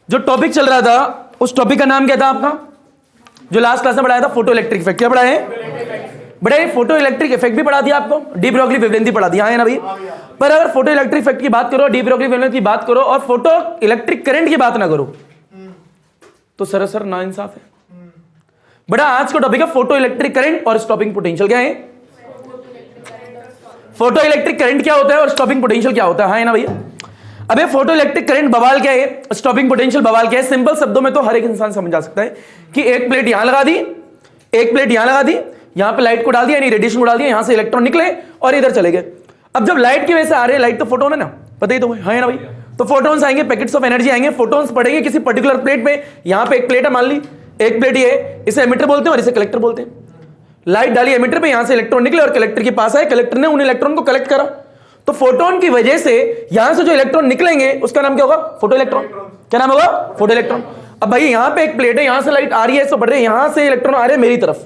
जो टॉपिक चल रहा था उस टॉपिक का नाम क्या था आपका, जो लास्ट क्लास में पढ़ाया था, फोटो इलेक्ट्रिक इफेक्ट। क्या पढ़ाए? बड़े फोटो इलेक्ट्रिक इफेक्ट भी पढ़ा दिया आपको, डी ब्रोगली वेवलेंथ भी पढ़ा दिया है ना भाई। पर अगर फोटो इलेक्ट्रिक इफेक्ट की बात करो, डी ब्रोगली वेवलेंथ की बात करो और फोटो इलेक्ट्रिक करंट की बात ना करो तो सरासर ना इंसाफ है। बड़ा आज का टॉपिक है फोटो इलेक्ट्रिक करंट और स्टॉपिंग पोटेंशियल। क्या है फोटो इलेक्ट्रिक करंट, क्या होता है और स्टॉपिंग पोटेंशियल क्या होता है ना भैया। अबे फोटो इलेक्ट्रिक करंट बवाल क्या है, स्टॉपिंग पोटेंशियल बवाल क्या है। सिंपल शब्दों में तो हर एक इंसान समझ जा सकता है कि एक प्लेट यहां लगा दी, एक प्लेट यहां लगा दी, यहां पे लाइट को डाल दिया, यानी रेडिएशन को डाल दिया, यहां से इलेक्ट्रॉन निकले और इधर चले गए। अब जब लाइट की वजह से आ रहे हैं, लाइट तो फोटोन है ना, पता ही तो है ना भाई। तो फोटोन्स आएंगे, पैकेट्स ऑफ एनर्जी आएंगे, फोटोन्स पड़ेंगे किसी पर्टिकुलर प्लेट में। यहां पे एक प्लेट है, मान ली एक प्लेट ये है, इसे एमिटर बोलते हैं और इसे कलेक्टर बोलते हैं। लाइट डाली एमिटर पे, यहां से इलेक्ट्रॉन निकले और कलेक्टर के पास आए, कलेक्टर ने उन इलेक्ट्रॉन को कलेक्ट करा। तो फोटोन की वजह से यहां से जो इलेक्ट्रॉन निकलेंगे उसका नाम क्या होगा, फोटो इलेक्ट्रॉन। क्या नाम होगा, फोटो इलेक्ट्रॉन। अब भाई यहां पे एक प्लेट है, यहां से लाइट आ रही है, सब बढ़ रही है, यहां से इलेक्ट्रॉन आ रहे हैं मेरी तरफ,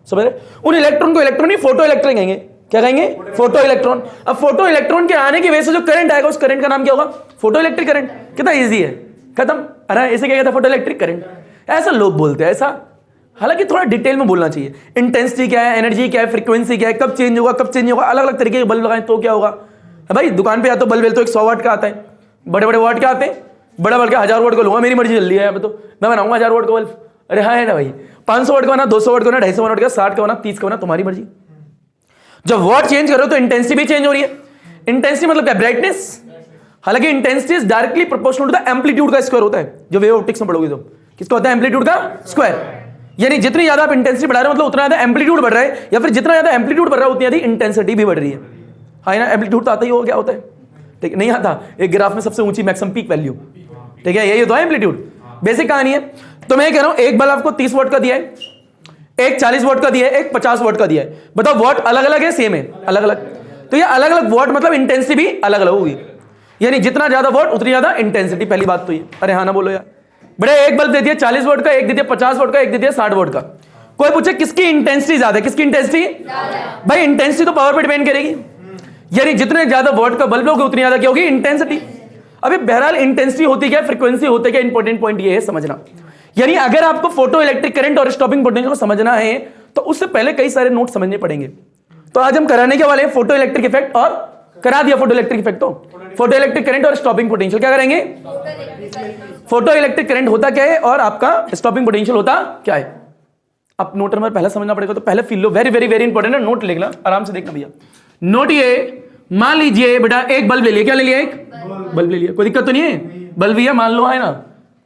समझ रहे। उन इलेक्ट्रॉन को इलेक्ट्रॉन नहीं फोटो इलेक्ट्रॉन कहेंगे। क्या कहेंगे, फोटो इलेक्ट्रॉन। अब फोटो इलेक्ट्रॉन के आने की वजह से जो करंट आएगा उस करंट का नाम क्या होगा, फोटो इलेक्ट्रिक करंट। कितना इजी है, खत्म। अरे ऐसे क्या कहता है, फोटो इलेक्ट्रिक करंट। ऐसा लोग बोलते हैं, ऐसा हालांकि थोड़ा डिटेल में बोलना चाहिए। इंटेंसिटी क्या है, एनर्जी क्या है, फ्रीक्वेंसी क्या है, कब चेंज होगा, कब चेंज होगा, अलग अलग तरीके के बल्ब लगाएं तो क्या होगा। भाई दुकान पे या तो बल्ब तो 100 वाट का आता है, बड़े बड़े वाट का आते हैं, बड़ा बल्ब 1000 वाट का लूंगा, मेरी मर्जी जल्दी है। अब तो मैं बनाऊंगा 1000 वाट का बल्ब। अरे हाँ है ना भाई, 500 वाट का बना, 200 वाट का बना, 250 वाट का, 60 का बना, 30 का बना, तुम्हारी मर्जी। जब वाट चेंज करो तो इंटेंसिटी भी चेंज हो रही है। इंटेंसिटी मतलब क्या, ब्राइटनेस। हालांकि intensity is directly proportional to the amplitude का स्क्वायर होता है। जो वेव ऑप्टिक्स में पढ़ोगे तो किसका होता है, एम्पलीट्यूड का स्क्वायर। यानी जितनी ज्यादा आप इंटेंसिटी बढ़ा रहे हो मतलब उतना ज्यादा एम्पलीट्यूड बढ़ रहा है, या फिर जितना ज्यादा एम्पलीट्यूड बढ़ रहा है उतनी ज्यादा इंटेंसिटी भी बढ़ रही है। हाँ ना, एम्पलीट्यूड तो आता ही होगा, क्या होता है, ठीक नहीं आता, एक ग्राफ में सबसे ऊंची मैक्सिमम पीक वैल्यू, ठीक है, यही होता है एम्पलीट्यूड। बेसिक कहानी है। तो मैं कह रहा हूं एक बल्ब आपको 30 वाट का दिया है, एक 40 वाट का दिया है, एक 50 वाट का दिया है। बताओ वाट अलग अलग है, सेम है, अलग अलग। तो ये अलग अलग वाट मतलब इंटेंसिटी भी अलग अलग होगी। यानी जितना ज्यादा वाट उतनी ज्यादा इंटेंसिटी, पहली बात तो ये। अरे हाँ ना बोलो यार। बड़े एक बल्ब दे दिया 40 वाट का, एक दे दिया 50 वाट का, एक दे दिया 60 वाट का। कोई पूछे किसकी इंटेंसिटी ज्यादा है, किसकी इंटेंसिटी, भाई इंटेंसिटी तो पावर पे डिपेंड करेगी। यानी जितने ज्यादा वाट का बल्ब होगा उतनी ज्यादा क्या होगी, इंटेंसिटी। अभी बहरहाल इंटेंसिटी होती क्या, फ्रीक्वेंसी होती क्या, इंपॉर्टेंट पॉइंट ये है समझना। यानी अगर आपको फोटो इलेक्ट्रिक करंट और स्टॉपिंग पोटेंशियल को समझना है तो उससे पहले कई सारे नोट समझने पड़ेंगे। तो आज हम कराने के वाले हैं फोटो इलेक्ट्रिक इफेक्ट, और करा दिया फोटो इलेक्ट्रिक इफेक्ट। तो फोटो इलेक्ट्रिक करंट और स्टॉपिंग पोटेंशियल क्या करेंगे, फोटो इलेक्ट्रिक करंट होता क्या है और आपका स्टॉपिंग पोटेंशियल होता क्या है। अब नोट नंबर पहले समझना पड़ेगा, तो पहले feel low, very very very important है, नोट लिखना, आराम से देखना भैया। नोट ये, मान लीजिए बेटा एक बल्ब ले लिया, क्या ले लिया, एक बल्ब ले लिया, कोई दिक्कत तो नहीं है, बल्ब ही है मान लो, है ना,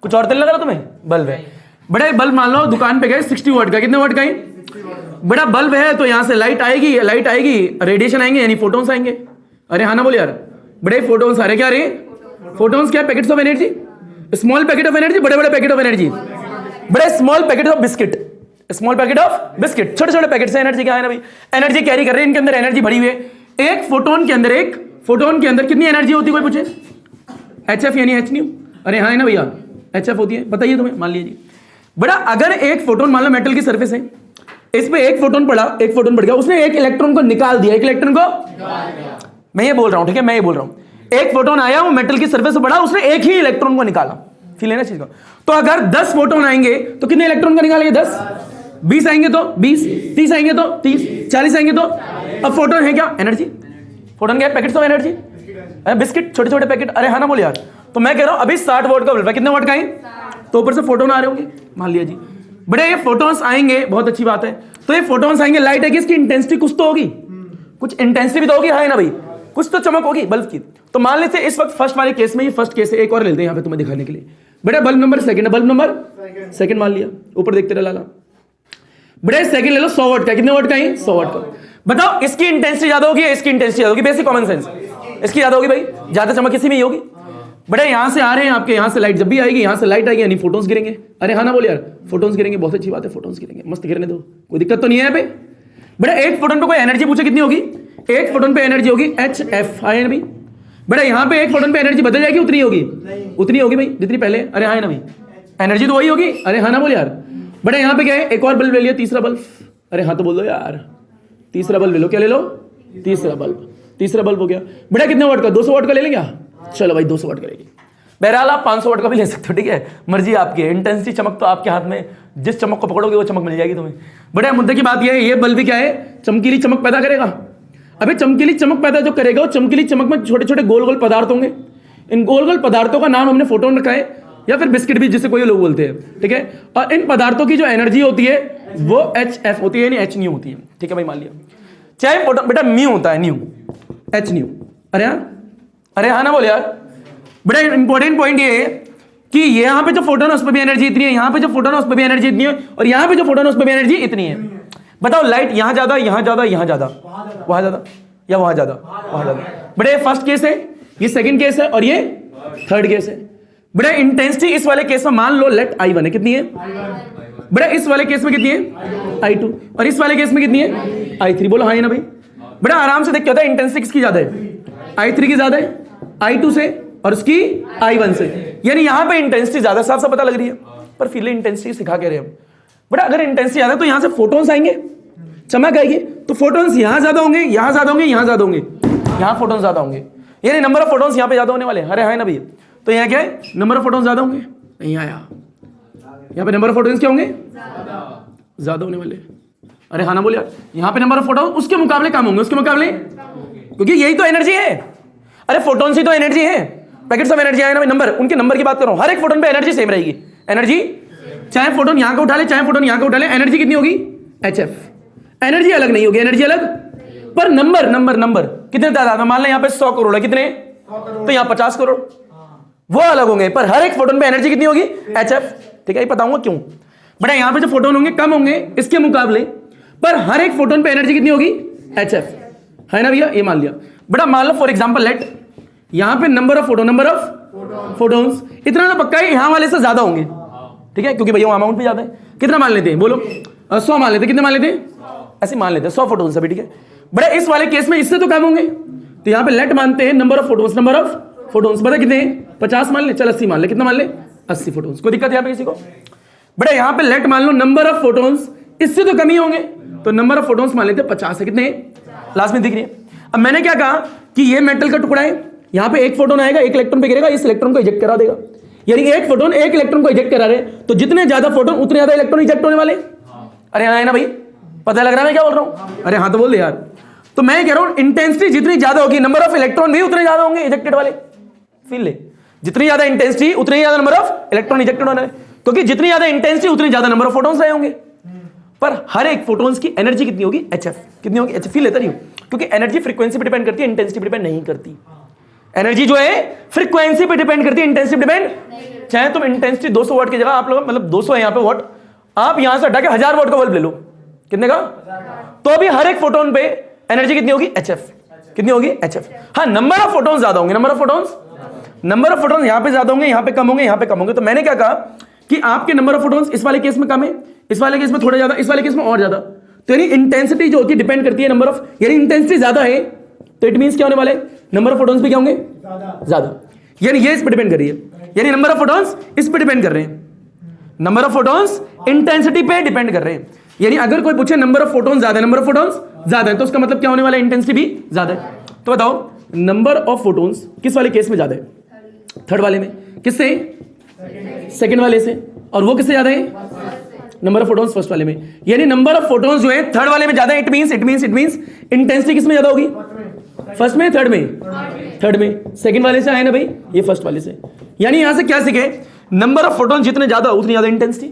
कुछ और तो नहीं लग रहा तुम्हें, बल्ब है। बड़ा बल्ब मान लो दुकान पे गए 60 वाट का, कितने वाट का है, बड़ा बल्ब है। तो यहां से लाइट आएगी, लाइट आएगी, रेडिएशन आएंगे यानी फोटोन्स आएंगे। अरे हाँ ना बोले यार, बड़े फोटोन्स आ रहे, क्या रहे, फोटोन्स क्या, packets of energy, small packet of energy, बड़े बड़े पैकेट ऑफ एनर्जी, बड़े small packet of biscuit, small packet of biscuit, छोटे छोटे पैकेट से एनर्जी क्या है ना भाई, एनर्जी कैरी कर रहे हैं, इनके अंदर एनर्जी भरी हुई है। एक फोटोन के अंदर, एक फोटोन के अंदर कितनी एनर्जी होती है, कोई पूछे, HF यानी H न्यू, अरे हाँ है ना भैया, HF होती है, बताइए तुम्हें, मान लीजिए बड़ा, अगर एक फोटोन मान लो मेटल की सरफेस है, इस पे एक फोटोन पड़ा, एक फोटोन पड़ गया, उसने एक इलेक्ट्रॉन को निकाल दिया, एक इलेक्ट्रॉन को, मैं ये बोल रहा हूं, ठीक है, मैं ये बोल रहा हूं, एक फोटोन आया, वो मेटल की सरफेस पे पड़ा, उसने एक ही इलेक्ट्रॉन को निकाला, फील है ना चीज को। तो अगर 10 फोटोन आएंगे तो कितने इलेक्ट्रॉन का निकालेंगे, 10, 20 आएंगे तो 20, 30 आएंगे तो 30, 40 आएंगे तो, अब फोटोन है क्या, एनर्जी, फोटोन क्या, पैकेट्स ऑफ एनर्जी, बिस्किट, छोटे छोटे पैकेट। अरे हाँ ना बोले यार। तो मैं कह रहा हूं अभी 60 वाट का बल्ब है, कितने वाट का है, तो ऊपर से फोटोन आ रहे होंगे, मान लिया जी, बड़े ये फोटोन्स आएंगे, बहुत अच्छी बात है। तो ये फोटोन्स आएंगे, लाइट है कि इसकी इंटेंसिटी कुछ तो होगी, कुछ इंटेंसिटी भी तो होगी, है ना भाई, कुछ तो चमक होगी बल्ब की। तो मान लेते इस वक्त फर्स्ट वाले केस में, ये फर्स्ट केस है, एक और लेते हैं यहाँ पे तुम्हें दिखाने के लिए। बेटा बल्ब नंबर सेकंड है, बल्ब नंबर सेकंड मान लिया, ऊपर देखते रहे लाला, बड़े सेकंड ले लो, 100 वाट का, कितने वाट का है, 100 वाट का। बताओ इसकी इंटेंसिटी ज्यादा होगी, इसकी इंटेंसिटी ज्यादा होगी, बेसिक कॉमन सेंस, इसकी ज्यादा होगी भाई, ज्यादा चमक किसी में ही होगी। बड़े यहां से आ रहे हैं आपके, यहां से लाइट जब भी आएगी, यहां से लाइट आएगी यानी फोटोन्स गिरेंगे। अरे हाँ ना बोले यार, फोटोन्स गिरेंगे, बहुत अच्छी बात है, फोटोन्स गिरेंगे, मस्त गिरने दो, कोई दिक्कत तो नहीं है। बड़ा एक फोटोन पे कोई एनर्जी पूछे कितनी होगी, एक फोटोन पे एनर्जी होगी HF, है ना भाई। बड़ा यहाँ पे एक फोटोन पे एनर्जी बदल जाएगी, उतनी होगी, उतनी होगी भाई जितनी पहले। अरे हाँ ना भाई, एनर्जी तो वही होगी। अरे हाँ ना बोले यार। बड़ा यहाँ पे क्या है, एक और बल्ब ले लिया, तीसरा बल्ब, अरे हाँ तो बोल दो यार, तीसरा बल्ब ले लो, क्या ले लो, तीसरा बल्ब, तीसरा बल्ब हो गया। बड़ा कितने वाट का, 200 वाट का ले लेंगे, चलो भाई 200 वाट का लेंगे। बहरहाल आप 500 वाट का भी ले सकते हो, ठीक है, मर्जी आपकी है। इंटेंसिटी चमक तो आपके हाथ में, जिस चमक को पकड़ोगे वो चमक मिल जाएगी तुम्हें। बड़े मुद्दे की बात यह है, ये बल्ब भी क्या है, चमकीली चमक पैदा करेगा। अबे चमकीली चमक पैदा जो करेगा, वो चमकीली चमक में छोटे छोटे गोल गोल पदार्थ होंगे। इन गोल गोल पदार्थों का नाम हमने फोटोन रखा है, या फिर बिस्किट भी जिसे कोई लोग बोलते हैं, ठीक है। और इन पदार्थों की जो एनर्जी होती है वो HF होती है, यानी H न्यू होती है, ठीक है भाई। मान लिया चाहे फोटोन बेटा म्यू होता है, न्यू H न्यू। अरे हाँ ना बोले यार। बड़ा इंपॉर्टेंट पॉइंट ये है कि यहाँ पे जो फोटोन है उस पर भी एनर्जी इतनी है, यहाँ पे जो फोटोन है उस पर भी एनर्जी इतनी है, और यहाँ पे जो फोटोन है उस पर भी एनर्जी इतनी है। बताओ लाइट यहाँ ज्यादा, यहाँ ज्यादा, यहाँ ज्यादा, वहां ज्यादा, या वहां ज्यादा, वहां ज्यादा। बड़े फर्स्ट केस है, ये सेकंड केस है, और ये थर्ड केस है। बड़ा इंटेंसिटी इस वाले केस में मान लो लेट I1 है, कितनी है? बड़ा इस वाले केस में कितनी है? I2। और इस वाले केस में कितनी है? I3। बोलो हाँ ना भाई। बड़ा आराम से देख क्या होता है, इंटेंसिटी किसकी ज्यादा है? I3 की ज्यादा है I2 से, और उसकी I1 से। यानी यहां पे इंटेंसिटी ज्यादा, साफ साफ पता लग रही है। पर फिर इंटेंसिटी सिखा के रहे हम। बड़ा अगर इंटेंसिटी ज्यादा तो यहां से फोटोन्स आएंगे, चमक आएगी, तो फोटोन्स यहां ज्यादा होंगे, यहां ज्यादा होंगे, यहां ज्यादा होंगे, यहां फोटोन्स ज्यादा होंगे। यानी नंबर ऑफ फोटोन्स यहां पे ज्यादा होने वाले। अरे है ना भैया, तो यहाँ क्या है, नंबर ऑफ फोटोन्स ज्यादा होंगे। नहीं आया, यहाँ पे नंबर ऑफ फोटोन्स क्या होंगे? ज्यादा होने वाले। अरे हाँ ना बोलिए, यहाँ पे नंबर ऑफ फोटोन उसके मुकाबले कम होंगे, उसके मुकाबले, क्योंकि यही तो एनर्जी है। अरे फोटोन्स ही तो एनर्जी है, पैकेट्स ऑफ एनर्जी आए ना नंबर, उनके नंबर की बात कर रहा हूं। हर एक फोटोन पे एनर्जी सेम रहेगी। एनर्जी चाहे फोटोन यहां का उठा ले, चाहे फोटोन यहां का उठा ले, एनर्जी कितनी होगी? HF। एनर्जी अलग नहीं होगी, एनर्जी अलग, पर नंबर नंबर नंबर कितने तादाद में? मान लें यहां पे 100 करोड़ है, कितने? तो यहां 50 करोड़, वो अलग होंगे, पर हर एक फोटोन पे एनर्जी कितनी होगी? HF। ठीक है, बताऊंगा क्यों। बड़ा यहां पे जो फोटोन होंगे कम होंगे इसके मुकाबले, पर हर एक फोटोन पे एनर्जी कितनी होगी? HF। है ना भैया, ये मान लिया। बड़ा मान लो फॉर एग्जांपल लेट यहां पे नंबर ऑफ फोटोन्स इतना ना पक्का है यहां वाले से ज्यादा होंगे, ठीक है, क्योंकि भैया अमाउंट भी ज्यादा है। कितना मान लेते हैं बोलो? 100 मान लेते हैं। कितने मान लेते हैं? ऐसे मान लेते हैं 100 फोटोन्स अभी, ठीक है। बड़ा इस वाले केस में इससे तो कम होंगे, तो यहां पे लेट मानते हैं नंबर ऑफ फोटोन्स पता कितने? 50 मान ले, चल 80 मान ले। कितना मान ले? 80 फोटोन्स। कोई दिक्कत यहां पे किसी को? बड़ा यहां पे लेट मान लो नंबर ऑफ फोटोन्स इससे तो कम ही होंगे, तो नंबर ऑफ फोटोन्स मान लेते हैं 50 है। कितने? लास्ट में दिख रही है। अब मैंने क्या कहा कि ये मेटल का टुकड़ा है, यहां पे एक फोटोन आएगा, एक इलेक्ट्रॉन पे गिरेगा, इस इलेक्ट्रॉन को इजेक्ट करा देगा। यानी एक फोटोन एक इलेक्ट्रॉन को इजेक्ट करा रहे, तो जितने ज्यादा फोटोन उतने ज्यादा इलेक्ट्रॉन इजेक्ट होने वाले। अरे हाँ है ना भाई, पता लग रहा है मैं क्या बोल रहा हूं? अरे हाँ तो बोल दे यार। तो मैं कह रहा हूं इंटेंसिटी जितनी ज्यादा होगी, नंबर ऑफ इलेक्ट्रॉन भी उतने ज्यादा होंगे इजेक्टेड वाले। फील ले, जितनी ज्यादा इंटेंसिटी उतनी ज्यादा नंबर ऑफ इलेक्ट्रॉन इजेक्टेड होने, क्योंकि जितनी ज्यादा इंटेंसिटी उतनी ज्यादा नंबर ऑफ फोटोन्स रहे होंगे। पर हर एक फोटोन्स की एनर्जी कितनी होगी? HF। कितनी होगी? HF। फील लेता नहीं, क्योंकि एनर्जी फ्रीक्वेंसी पे डिपेंड करती है, इंटेंसिटी पे डिपेंड नहीं करती। एनर्जी जो है फ्रीक्वेंसी पे डिपेंड करती है, इंटेंसिटी डिपेंड। चाहे तुम इंटेंसिटी 200 वाट की जगह आप लोग, मतलब 200 है यहाँ पे वाट, आप यहां से हटा के 1000 वाट का बल्ब ले लो, कितने का? तो अभी हर एक फोटोन पे एनर्जी कितनी होगी? HF। कितनी होगी? HF। हाँ, नंबर ऑफ फोटोन्स ज्यादा होंगे, नंबर ऑफ फोटोन्स यहां पे ज्यादा होंगे, यहां पे कम होंगे, यहां पे कम होंगे। तो मैंने क्या कहा कि आपके नंबर ऑफ फोटोन्स इस वाले केस में कम है, इस वाले केस में थोड़ा ज्यादा, इस वाले केस में और ज्यादा। तो यानी इंटेंसिटी जो होती है डिपेंड करती है नंबर ऑफ, यानी इंटेंसिटी ज्यादा है तो इट मींस क्या होने वाले? नंबर ऑफ फोटोन्स भी क्या होंगे? ज्यादा। यानी ये इस पर डिपेंड कर रही है, यानी नंबर ऑफ फोटोन्स इस पर डिपेंड कर रहे हैं, नंबर ऑफ फोटोन्स इंटेंसिटी पे डिपेंड कर रहे हैं। यानी अगर कोई पूछे नंबर ऑफ फोटोन्स ज्यादा है, नंबर ऑफ फोटोन्स ज्यादा है, तो उसका मतलब क्या होने वाला है? इंटेंसिटी भी ज्यादा है। तो बताओ नंबर ऑफ फोटोन्स किस वाले केस में ज्यादा है? थर्ड वाले में। किससे? सेकंड वाले से। और वो किससे ज्यादा है? नंबर ऑफ फोटोन्स फर्स्ट वाले में। यानी नंबर ऑफ फोटोन्स जो है थर्ड वाले में ज्यादा है। इट मींस इंटेंसिटी किस में ज्यादा होगी? फर्स्ट में, थर्ड में। सेकंड वाले से आए ना भाई, ये फर्स्ट वाले से। यानी यहां से क्या सीखे? नंबर ऑफ फोटोन जितने ज्यादा उतनी ज्यादा इंटेंसिटी।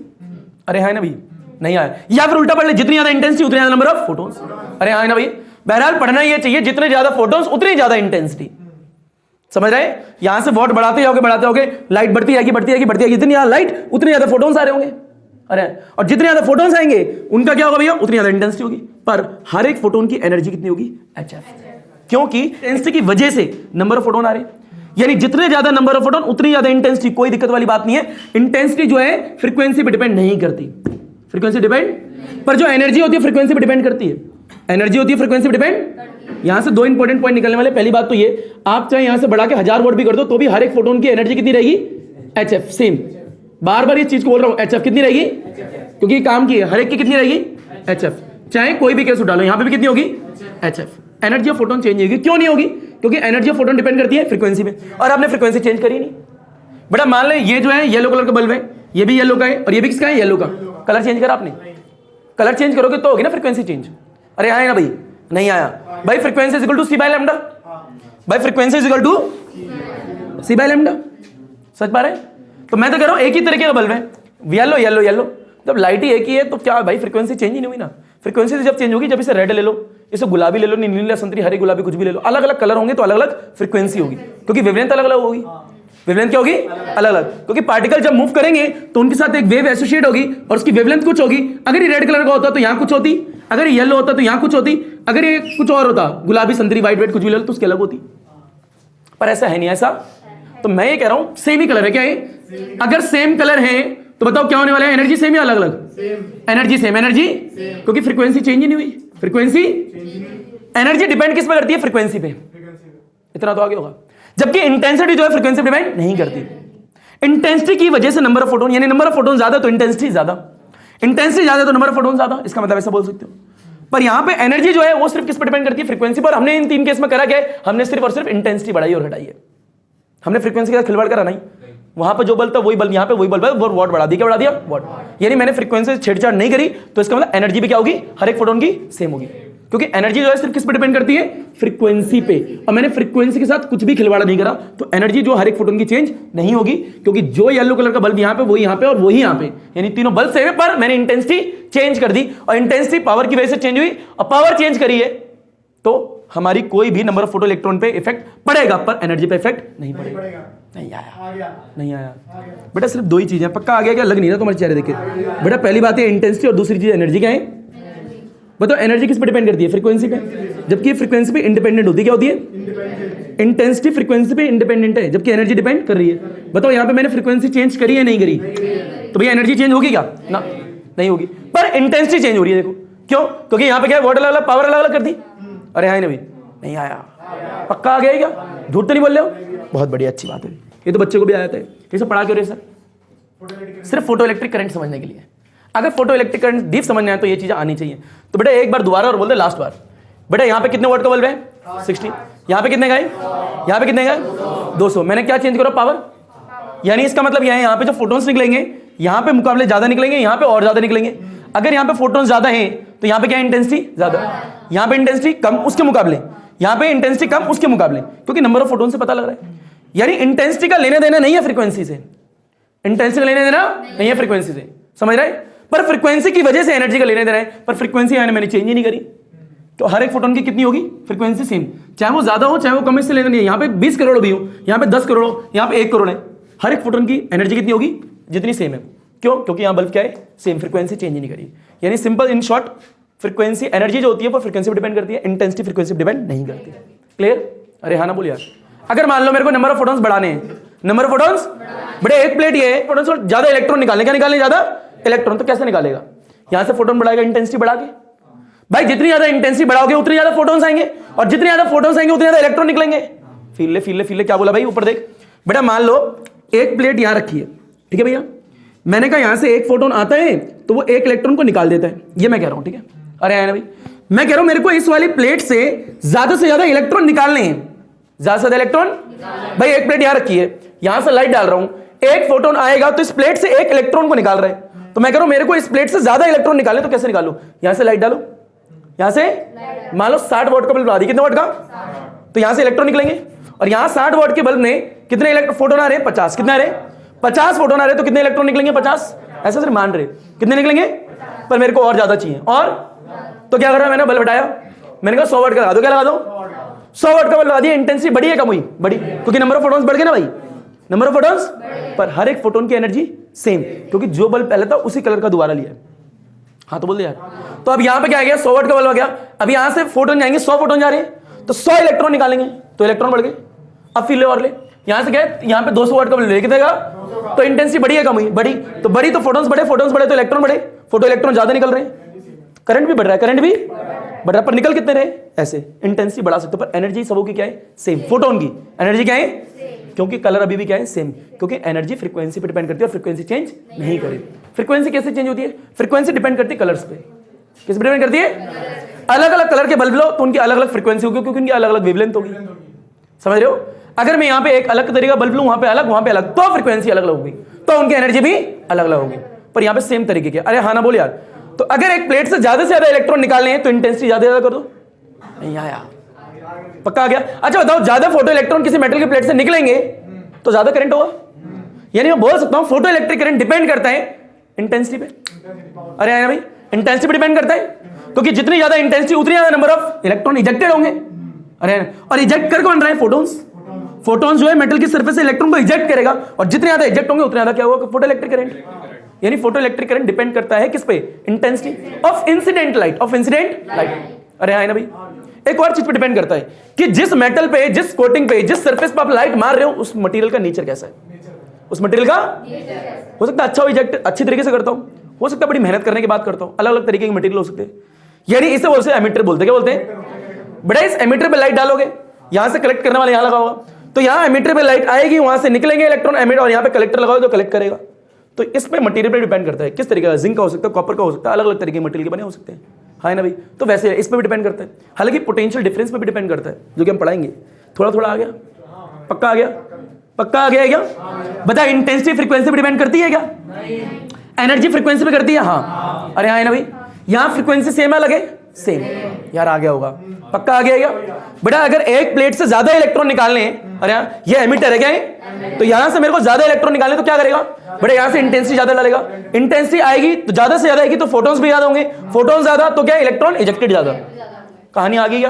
अरे है ना भाई, नहीं आया। या फिर उल्टा पढ़ ले, जितनी ज्यादा इंटेंसिटी उतनी ज्यादा नंबर ऑफ फोटोन्स। अरे है ना भाई, बहरहाल पढ़ना ये चाहिए, जितने ज्यादा फोटोन्स उतनी ज्यादा इंटेंसिटी। समझ रहे? यहां से वॉट बढ़ाते जाओगे, लाइट बढ़ती जाएगी। जितनी ज्यादा लाइट उतने ज्यादा फोटोन्स आ रहे होंगे। अरे और जितने ज्यादा फोटोन्स आएंगे उनका क्या होगा भैया? उतनी ज्यादा इंटेंसिटी होगी। पर हर एक फोटोन की एनर्जी कितनी होगी? HF। क्योंकि इंटेंसिटी की वजह से नंबर ऑफ फोटोन आ रहे, यानी जितने ज्यादा नंबर ऑफ फोटोन उतनी ज्यादा इंटेंसिटी। कोई दिक्कत वाली बात नहीं है। इंटेंसिटी जो है फ्रीक्वेंसी पे डिपेंड नहीं करती, फ्रीक्वेंसी डिपेंड, पर जो एनर्जी होती है फ्रीक्वेंसी पे डिपेंड करती है। एनर्जी होती है फ्रीक्वेंसी पे डिपेंड। यहां से दो इंपॉर्टेंट पॉइंट निकलने वाले। पहली बात तो ये, आप चाहे यहां से बढ़ा के 1000 वोल्ट भी कर दो तो भी हर एक फोटोन की एनर्जी कितनी रहेगी? HF। सेम, बार बार ये चीज को बोल रहा हूं, HF कितनी रहेगी? क्योंकि काम की है, हर एक की कितनी रहेगी? HF। चाहे कोई भी केस उठा लो, यहां पे भी कितनी होगी? HF। Energy of photon change होगी। क्यों नहीं होगी? क्योंकि एनर्जी ऑफ फोटोन डिपेंड करती है फ्रीक्वेंसी पे, और आपने फ्रीक्वेंसी चेंज करी नहीं। बेटा मान लें ये जो है येलो कलर का बल्ब है, ये भी येलो का है और ये भी किसका है, येलो का। कलर चेंज करा आपने, कलर चेंज करोगे तो होगी ना फ्रीक्वेंसी चेंज। अरे आया ना भाई, नहीं आया भाई। Frequency is equal to C by lambda, भाई frequency is equal to C by lambda. समझ पा रहे हैं? तो मैं तो कह रहा हूं एक ही तरीके का बल्ब है, येलो येलो येलो, जब लाइट ही एक ही है तो क्या भाई फ्रीक्वेंसी चेंज ही नहीं हुई ना। फ्रीक्वेंसी जब चेंज होगी, जब इसे रेड ले लो, इसे गुलाबी ले लो, नीला संतरी हरे गुलाबी कुछ भी ले लो, अलग अलग कलर होंगे तो अलग अलग फ्रीक्वेंसी होगी, क्योंकि वेवलेंथ अलग अलग होगी। वेवलेंथ क्या होगी, अलग अलग, क्योंकि पार्टिकल जब मूव करेंगे तो उनके साथ एक वेव एसोसिएट होगी और उसकी वेवलेंथ कुछ होगी। अगर ये रेड कलर का होता तो यहाँ कुछ होती, अगर ये येलो होता तो यहाँ कुछ होती, अगर ये कुछ और होता गुलाबी संतरी व्हाइट व्हाइट कुछ भी ले लो तो उसकी अलग होती। पर ऐसा है नहीं, ऐसा तो मैं ये कह रहा हूं सेम ही कलर है। क्या है? अगर सेम कलर है तो बताओ क्या होने वाला है, एनर्जी सेम या अलग अलग? एनर्जी सेम, एनर्जी क्योंकि फ्रीक्वेंसी चेंज ही नहीं हुई। फ्रीक्वेंसी एनर्जी डिपेंड किस पे करती है, फ्रीक्वेंसी पे। इतना तो आगे होगा। जबकि इंटेंसिटी जो है फ्रीक्वेंसी पे डिपेंड नहीं करती। इंटेंसिटी की वजह से नंबर ऑफ फोटोन, यानी नंबर ऑफ फोटोन ज्यादा तो इंटेंसिटी ज्यादा, इंटेंसिटी ज्यादा तो नंबर ऑफ फोटोन ज्यादा, इसका मतलब ऐसा बोल सकते हो। पर यहां पे एनर्जी जो है वो सिर्फ किस पर डिपेंड करती है, फ्रीक्वेंसी पर। हमने इन तीन केस में करा क्या है, हमने सिर्फ और सिर्फ इंटेंसिटी बढ़ाई और घटाई है। हमने फ्रीक्वेंसी के साथ खिलवाड़ करा नहीं। वहां पर जो बल्ब था वही बल्ब यहाँ पे वही बल्ब है, वो वॉट बढ़ा दिया। क्या बढ़ा दिया? वॉट। यानी मैंने फ्रीक्वेंसी से छेड़छाड़ नहीं करी, तो इसका मतलब एनर्जी भी क्या होगी, हर एक फोटोन की सेम होगी, क्योंकि एनर्जी जो है सिर्फ किस पे डिपेंड करती है, फ्रीक्वेंसी पे। और मैंने फ्रीक्वेंसी के साथ कुछ भी खिलवाड़ नहीं करा, तो एनर्जी जो हर एक फोटोन की चेंज नहीं होगी, क्योंकि जो येलो कलर का बल्ब यहाँ पे वही यहाँ पे और वही यहाँ पे, यानी तीनों बल्ब सेम है, पर मैंने इंटेंसिटी चेंज कर दी। और इंटेंसिटी पावर की वजह से चेंज हुई, और पावर चेंज करी है तो हमारी कोई भी नंबर ऑफ फोटो इलेक्ट्रॉन पे इफेक्ट पड़ेगा, पर एनर्जी पे इफेक्ट नहीं पड़ेगा। नहीं आया, नहीं आया बेटा। सिर्फ दो ही चीजें, पक्का आ गया क्या? लग नहीं रहा तुम्हारे चेहरे देखे बेटा। पहली बात है इंटेंसिटी और दूसरी चीज एनर्जी। क्या है बताओ? एनर्जी किस पे डिपेंड करती है, फ्रीक्वेंसी पे, जबकि फ्रीक्वेंसी पे इंडिपेंडेंट होती है। क्या होती है? इंटेंसिटी फ्रीक्वेंसी पे इंडिपेंडेंट है, जबकि एनर्जी डिपेंड कर रही है। बताओ यहाँ पे मैंने फ्रीक्वेंसी चेंज करी है नहीं करी, तो भैया एनर्जी चेंज होगी क्या? ना, नहीं होगी। पर इंटेंसिटी चेंज हो रही है। देखो क्यों? क्योंकि यहाँ पे क्या है, वोट अलग अलग, पावर अलग अलग कर दी। अरे हाँ नहीं, नहीं आया। पक्का आ गया क्या? झूठ तो नहीं बोल रहे हो? बहुत बढ़िया, अच्छी बात है। ये तो बच्चे को भी आया था। कैसे पढ़ा क्यों रहे सर? सिर्फ फोटो इलेक्ट्रिक करंट समझने के लिए। अगर फोटो इलेक्ट्रिक करंट डीप समझना है तो ये चीजें आनी चाहिए। तो बेटा एक बार दोबारा और बोल दे, लास्ट बार। बेटा यहाँ पे कितने वोट का बल्ब है? 60। यहाँ पे कितने का है? यहाँ पे कितने का है? 200। मैंने क्या चेंज करा? पावर। यानी इसका मतलब यह है यहाँ पे जो फोटोन्स निकलेंगे यहाँ पे मुकाबले ज्यादा निकलेंगे, यहाँ पे और ज्यादा निकलेंगे। अगर यहाँ पे फोटोन्स ज्यादा है तो यहाँ पे क्या इंटेंसिटी ज्यादा, यहाँ पे इंटेंसिटी कम उसके मुकाबले, यहाँ पे इंटेंसिटी कम उसके मुकाबले, क्योंकि नंबर ऑफ फोटोन से पता लग रहा है। यानी इंटेंसिटी का लेना देना नहीं है फ्रीक्वेंसी से, इंटेंसिटी का लेना देना नहीं है फ्रीक्वेंसी से, समझ रहे? पर फ्रीक्वेंसी की वजह से एनर्जी का लेना देना है। पर फ्रीक्वेंसी मैंने चेंज ही नहीं करी, तो हर एक फोटोन की कितनी होगी फ्रीक्वेंसी सेम, चाहे वो ज्यादा हो चाहे वो कम, इससे लेना नहीं है। यहाँ पे 20 करोड़ भी हो, यहाँ पे 10 करोड़ हो, यहाँ पे 1 करोड़ है, हर एक फोटोन की एनर्जी कितनी होगी? जितनी सेम है। क्यों? क्योंकि यहाँ बल्ब क्या है? सेम, फ्रीक्वेंसी चेंज ही नहीं करी। यानी simple in short, frequency energy जो होती है वो फ्रीक्वेंसी पर डिपेंड करती है, इंटेंसिटी फ्रीक्वेंसी पर डिपेंड नहीं करती। क्लियर? अरे हाँ ना बोल यार। अगर मान लो मेरे को नंबर ऑफ फोटोन्स बढ़ाने हैं, नंबर ऑफ फोटोन्स बड़े, एक प्लेट ये है, फोटोन्स और ज्यादा इलेक्ट्रॉन निकालने, क्या निकालने? ज्यादा इलेक्ट्रॉन। तो कैसे निकालेगा? यहां से फोटोन बढ़ाएगा इंटेंसिटी बढ़ा के। भाई जितनी ज्यादा इंटेंसिटी बढ़ाओगे उतनी ज्यादा फोटोन्स आएंगे, और जितने ज्यादा फोटोन्स आएंगे उतने ज्यादा इलेक्ट्रॉन निकलेंगे। फील ले क्या बोला भाई? ऊपर देख बेटा। मान लो एक प्लेट यहां रखी है, ठीक है भैया। मैंने कहा यहां से एक फोटोन आता है तो वो एक इलेक्ट्रॉन को निकाल देता है, ये मैं कह रहा हूं, ठीक है? अरे है ना भाई, मैं कह रहा हूं मेरे को इस वाली प्लेट से ज्यादा इलेक्ट्रॉन निकालने हैं, ज्यादा से ज्यादा इलेक्ट्रॉन। भाई एक प्लेट यहां रखी है, यहां से लाइट डाल रहा हूं, एक फोटोन आएगा तो इस प्लेट से एक इलेक्ट्रॉन को निकाल रहा है। तो मैं कह रहा हूं मेरे को इस प्लेट से ज्यादा इलेक्ट्रॉन निकालने, तो कैसे निकालूं? यहां से लाइट डालो, यहां से मान लो 60 वोट का बल्ब लगा दी, कितने वोट का? तो यहां से इलेक्ट्रॉन निकलेंगे, और यहां 60 वोट के बल्ब में कितने फोटोन आ रहे हैं? 50। कितने आ रहे? 50 फोटोन आ रहे, तो कितने इलेक्ट्रॉन निकलेंगे? 50। ऐसा सिर्फ मान रहे कितने निकलेंगे, पर मेरे को और ज्यादा चाहिए। और तो क्या कर रहा है, मैंने बल्ब हटाया, मैंने कहा 100 वोट का लगा दो। क्या लगा दो? 100 वोट का बल्ब लगा दिया। इंटेंसिटी बढ़ी है कम हुई? बढ़ी, क्योंकि नंबर ऑफ फोटोन्स बढ़ गए ना भाई, नंबर ऑफ फोटोन्स, पर हर एक फोटोन की एनर्जी सेम, क्योंकि जो बल्ब पहले था उसी कलर का दोबारा लिया है। हाँ तो बोल दे यार। तो अब यहां पे क्या आ गया? 100 वोट का बल्ब आ गया। अब यहां से फोटोन जाएंगे, 100 फोटोन जा रहे हैं, तो 100 इलेक्ट्रॉन निकालेंगे, तो इलेक्ट्रॉन बढ़ गए। अब फिर ले और ले, यहां से गए, यहां पे 200 वोट का बल्ब ले, कितने का? तो इंटेंसिटी बढ़ी है कम हुई? बढ़ी। तो बढ़ी तो फोटोन्स बढ़े, फोटोन्स बढ़े तो इलेक्ट्रॉन बढ़े, फोटो इलेक्ट्रॉन ज्यादा निकल रहे हैं, करंट भी बढ़ रहा है, करंट भी बढ़ रहा है, पर निकल कितने रहे? ऐसे। इंटेंसिटी बढ़ा सकते हो, पर एनर्जी सबों की क्या है? सेम। फोटोन की एनर्जी क्या है? क्योंकि कलर अभी भी क्या है? सेम, क्योंकि एनर्जी फ्रीक्वेंसी पे डिपेंड करती है और फ्रीक्वेंसी चेंज नहीं करेगी। फ्रीक्वेंसी कैसे चेंज होती है? फ्रीक्वेंसी डिपेंड करती है कलर्स पे। किस पे डिपेंड करती है? अलग अलग कलर के बल्ब लो तो उनकी अलग अलग फ्रीक्वेंसी होगी, क्योंकि उनकी अलग अलग वेवलेंथ होगी, समझ रहे हो? अगर मैं यहाँ पे एक अलग तरीका बल्ब लूं, वहां पे अलग, वहां पे अलग, तो फ्रीक्वेंसी अलग अलग होगी, तो उनकी एनर्जी भी अलग अलग होगी। पर यहाँ पे सेम तरीके के, अरे हाँ ना बोल यार। तो अगर एक प्लेट से ज्यादा इलेक्ट्रॉन निकालने हैं तो इंटेंसिटी ज्यादा कर दो। नहीं आया, पक्का आ गया। अच्छा बताओ, ज्यादा फोटो इलेक्ट्रॉन किसी मेटल की प्लेट से निकलेंगे तो ज्यादा करंट होगा। यानी मैं बोल सकता हूं फोटो इलेक्ट्रिक करंट डिपेंड करता है इंटेंसिटी पे। अरे आया भाई, इंटेंसिटी पे डिपेंड करता है, क्योंकि जितनी ज्यादा इंटेंसिटी उतनी ज्यादा नंबर ऑफ इलेक्ट्रॉन इजेक्टेड होंगे। अरे और इजेक्ट कर कौन रहा है? फोटोन्स। फोटोन्स जो है मेटल की सरफेस से इलेक्ट्रॉन को इजेक्ट करेगा, और जितने ज्यादा इजेक्ट होंगे उतने ज्यादा क्या होगा? Photo electric current. यानी फोटो इलेक्ट्रिक करंट डिपेंड करता है किस पे? Intensity of incident light, of incident light. अरे आए ना भाई, एक और चीज पे डिपेंड करता है कि जिस मेटल पे, जिस कोटिंग पे, जिस सरफेस पे आप लाइट मार रहे हो, उस मटेरियल का नेचर कैसा है, उस मटेरियल का। हो सकता है अच्छा इजेक्ट अच्छी तरीके से करता हूं, हो सकता है बड़ी मेहनत करने के बाद करता हूं, अलग अलग तरीके के मटेरियल हो सकते हैं। यानी इसे बोलते हैं एमिटर, बोलते क्या बोलते हैं बेटा? इस एमिटर पे लाइट डालोगे, यहां से कलेक्ट करने वाला यहां लगा होगा, तो यहां एमिटर पे लाइट आएगी, वहां से निकलेंगे इलेक्ट्रॉन एमिट, और यहां पे कलेक्टर लगाओ तो कलेक्ट करेगा। तो इस पे मटेरियल पे डिपेंड करता है किस तरीके का, जिंक का हो सकता है, कॉपर का हो सकता है, अलग अलग तरीके के मटेरियल के बने हो सकते हैं। हाँ ना भाई, तो वैसे इस पे भी डिपेंड करता है। हालांकि पोटेंशियल डिफरेंस पे भी डिपेंड करता है, जो कि हम पढ़ाएंगे। थोड़ा थोड़ा आ गया, पक्का आ गया, पक्का आ गया क्या? बता, इंटेंसिटी फ्रीक्वेंसी पे डिपेंड करती है क्या? एनर्जी फ्रीक्वेंसी पे करती है? हाँ। अरे हाँ ना भाई, यहां फ्रीक्वेंसी सेम है, लगे सेम। यार आ गया होगा, पक्का आ गया क्या बेटा? अगर एक प्लेट से ज्यादा इलेक्ट्रॉन निकालने हैं, अरे ये एमिटर है क्या है? तो यहां से मेरे को ज्यादा इलेक्ट्रॉन निकालने तो क्या करेगा बेटा? यहां से इंटेंसिटी ज्यादा डालेगा, इंटेंसिटी आएगी तो ज्यादा से ज्यादा आएगी तो फोटोन्स भी ज्यादा होंगे, फोटोन ज्यादा तो क्या? इलेक्ट्रॉन इजेक्टेड ज्यादा। कहानी आ गई क्या?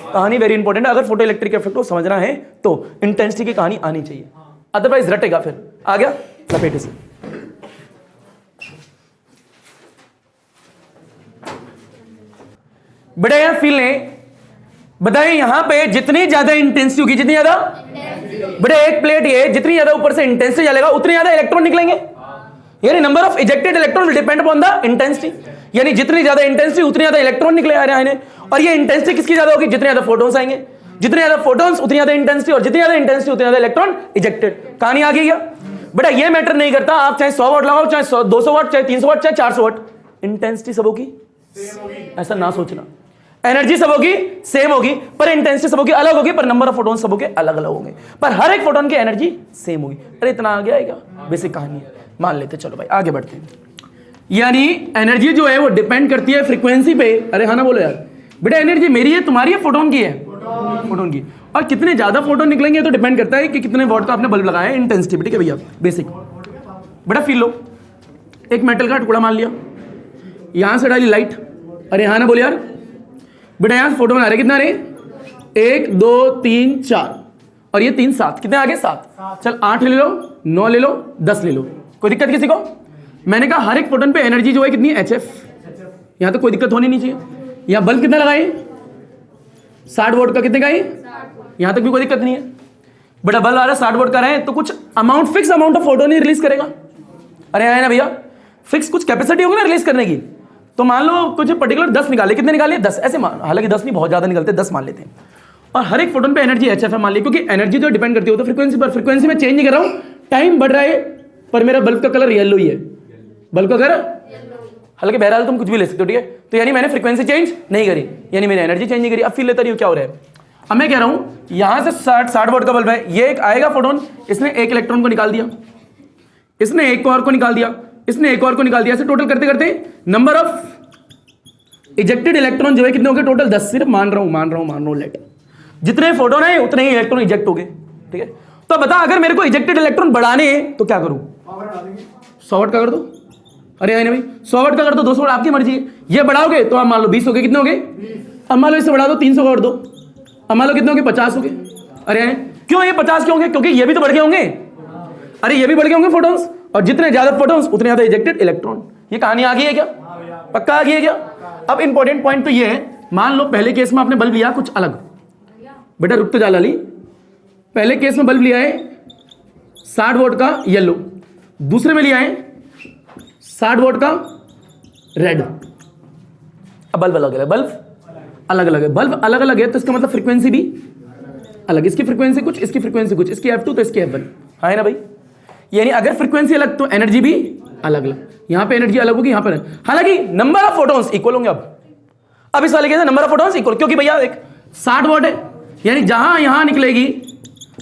कहानी वेरी इंपॉर्टेंट है। अगर फोटो इलेक्ट्रिक इफेक्ट को समझना है तो इंटेंसिटी की कहानी आनी चाहिए, अदरवाइज रटेगा फिर। आ गया लपेटे से। बेटा यहां फील ने बताइए, यहां पे जितनी ज्यादा इंटेंसिटी होगी, जितनी ज्यादा बेटा एक प्लेट ये जितनी ज्यादा ऊपर से इंटेंसिटी चलेगा उतनी ज्यादा इलेक्ट्रॉन निकलेंगे। यानी number of ejected electron will depend upon the intensity. यानी जितनी ज्यादा इंटेंसिटी उतनी ज्यादा इलेक्ट्रॉन निकले आ रहे हैं। और ये इंटेंसिटी किसकी ज्यादा होगी? जितने ज्यादा फोटोन्स आएंगे, जितने ज्यादा फोटोन्स उतनी ज्यादा इंटेंसिटी, और जितनी ज्यादा इंटेंसिटी उतनी ज्यादा इलेक्ट्रॉन इजेक्टेड। कहानी आ गई क्या बेटा? ये मैटर नहीं करता आप चाहे 100 वाट लगाओ, चाहे 200 वाट, चाहे 300 वाट, चाहे 400 वाट, इंटेंसिटी सब होगी ऐसा ना सोचना। एनर्जी सब होगी सेम होगी, पर इंटेंसिटी सब होगी अलग होगी, पर नंबर ऑफ फोटोन सब होंगे अलग अलग होंगे, पर हर एक फोटोन की एनर्जी सेम होगी। अरे इतना आ गया है क्या? बेसिक कहानी है, मान लेते। चलो भाई आगे बढ़ते हैं। यानी एनर्जी जो है वो डिपेंड करती है फ्रीक्वेंसी पे। अरे हाँ ना बोलो यार बेटा, एनर्जी मेरी है तुम्हारी है फोटोन की है? फोटोन की। और कितने ज्यादा फोटोन निकलेंगे तो डिपेंड करता है कि कितने वॉट का आपने बल्ब लगाया है, इंटेंसिटी। ठीक है भैया, बेसिक। बेटा फील लो, एक मेटल का टुकड़ा मान लिया, यहां से डाली लाइट। अरे हाँ ना बोल यार बेटा, यहां फोटोन आ रहे, कितना आ रहे? 1 2 3 4, और ये 3 7, कितने आगे? 7। चल 8 ले लो, 9 ले लो, 10 ले लो, कोई दिक्कत किसी को? मैंने कहा हर एक फोटोन पे एनर्जी जो है कितनी? HF। यहां तो कोई दिक्कत होनी नहीं चाहिए। यहां बल्ब कितना लगाए? 60 वोल्ट का। कितने का है? यहां तक भी कोई दिक्कत नहीं है। बेटा बल्ब आ रहा है 60 वोल्ट का रहे तो कुछ amount, fix amount of photon he release करेगा। अरे है ना भैया, फिक्स कुछ कैपेसिटी होगी ना रिलीज करने की। तो मान लो कुछ पर्टिकुलर 10 निकाले, कितने निकाले? 10 ऐसे मान, हालांकि 10 नहीं, बहुत ज्यादा निकलते, 10 मान लेते हैं। और हर एक फोटोन पे एनर्जी HF है मान ली, क्योंकि एनर्जी तो डिपेंड करती है तो फ्रीक्वेंसी पर। फ्रीक्वेंसी में चेंज नहीं कर रहा हूं, टाइम बढ़ रहा है, पर मेरा बल्ब का कलर येलो ही है। बल्ब का कलर, हालांकि बहरहाल तुम कुछ भी ले सकते हो, ठीक है। तो यानी मैंने फ्रीक्वेंसी चेंज नहीं करी, यानी मैंने एनर्जी चेंज नहीं करी। अब फील लेता रही क्या हो रहा है? अब मैं कह रहा हूं यहां से 60 वोल्ट का बल्ब है, ये एक आएगा फोटोन, इसने एक इलेक्ट्रॉन को निकाल दिया, इसने एक और को निकाल दिया, इसने एक और को निकाल दिया। ऐसे टोटल करते करते नंबर ऑफ इजेक्टेड इलेक्ट्रॉन जो है कितने हो गए? टोटल 10। सिर्फ मान रहा हूं लेट, जितने फोटोन है उतने ही इलेक्ट्रॉन इजेक्ट हो गए, ठीक है। तो बता, अगर मेरे को इजेक्टेड इलेक्ट्रॉन बढ़ाने हैं तो क्या करूं? 100 वाट का कर दो। अरे है ना भाई, 100 वाट का कर दो, 200 वाट आपकी मर्जी है। ये बढ़ाओगे तो आप मान लो 20 हो गए, कितने हो गए? अब मान लो इससे बढ़ा दो 300 कर दो, अब मान लो कितने हो गए? 50 हो गए। अरे क्यों ये 50 क्यों होंगे? क्योंकि ये भी तो बढ़ गए होंगे। अरे ये भी बढ़ गए होंगे फोटोन्स, और जितने ज्यादा फोटोन्स उतने ज्यादा इजेक्टेड इलेक्ट्रॉन। ये कहानी आ गई है क्या? पक्का आ गई है क्या? अब इंपॉर्टेंट पॉइंट तो ये है, मान लो पहले केस में आपने बल्ब लिया कुछ अलग, बेटा रुक तो जा लाली। पहले केस में बल्ब लिया है 60 वोल्ट का येलो, दूसरे में लिया है 60 वोल्ट का रेड। अब बल्ब अलग है, बल्ब अलग अलग है, बल्ब अलग अलग है, तो इसका मतलब फ्रीक्वेंसी भी अलग। इसकी फ्रीक्वेंसी कुछ, इसकी फ्रीक्वेंसी कुछ, इसकी F2 तो इसकी F1, है ना भाई। यानी अगर फ्रीक्वेंसी अलग तो एनर्जी भी अलग अलग। यहां पे एनर्जी अलग होगी, यहां पर, हालांकि नंबर ऑफ फोटोन्स इक्वल होंगे। अब इस वाले केस में नंबर ऑफ फोटोन्स इक्वल, क्योंकि भैया एक 60 वोल्ट है, यानी जहां यहां निकलेगी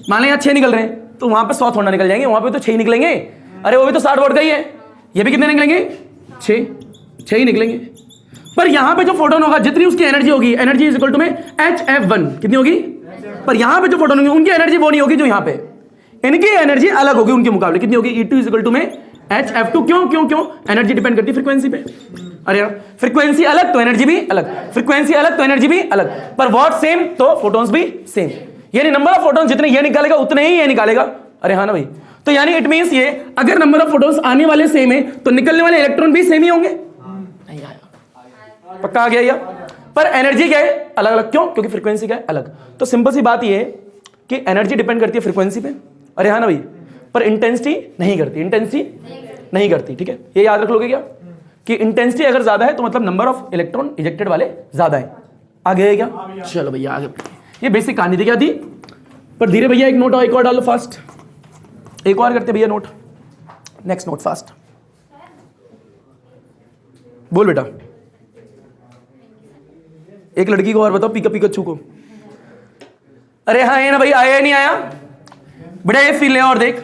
मान लें यहाँ 6 निकल रहे हैं तो वहां पे 100 थोड़ा निकल जाएंगे, वहां पे तो 6 ही निकलेंगे। अरे वो भी तो 60 वोल्ट का ही है, ये भी कितने निकलेंगे? 6 ही निकलेंगे। पर यहां पे जो फोटोन होगा जितनी उसकी एनर्जी होगी, एनर्जी इज इक्वल टू में HF1 कितनी होगी? पर यहां पे जो फोटोन होंगे उनकी एनर्जी वो नहीं होगी जो यहां पे, इनकी एनर्जी अलग होगी उनके मुकाबले। कितनी होगी? E2 इज इक्वल टू में HF2। क्यों क्यों क्यों? एनर्जी डिपेंड करती है फ्रीक्वेंसी पे। अरे यार फ्रीक्वेंसी अलग तो एनर्जी भी अलग, फ्रीक्वेंसी अलग तो एनर्जी भी अलग, पर व्हाट सेम तो फोटोन्स भी सेम। यानी नंबर ऑफ फोटोन्स जितने ये निकालेगा उतने ही ये निकालेगा। अरे हाँ ना भाई, तो यानी इट मींस ये अगर नंबर ऑफ फोटोन्स आने वाले सेम है तो निकलने वाले इलेक्ट्रॉन भी सेम ही होंगे। नहीं आया, पक्का आ गया या? पर एनर्जी क्या है? अलग अलग। क्यों? क्योंकि फ्रीक्वेंसी क्या है? अलग। तो सिंपल सी बात ये है कि एनर्जी डिपेंड करती है फ्रीक्वेंसी पे। अरे हाँ ना भाई, पर इंटेंसिटी नहीं करती, इंटेंसिटी नहीं करती। ठीक है, ये याद रख लोगे क्या कि इंटेंसिटी अगर ज्यादा है तो मतलब नंबर ऑफ इलेक्ट्रॉन इजेक्टेड वाले ज्यादा है। आगे है क्या? चलो भैया आगे। ये बेसिक कहानी थी क्या थी, पर धीरे भैया एक नोट और एक और डालो फास्ट, एक और करते भैया नोट, नेक्स्ट नोट फास्ट बोल बेटा। एक लड़की को और बताओ पीका पिकाचू को। अरे हाँ है ना भाई, आया नहीं आया बेटा? ये फील ले और देख।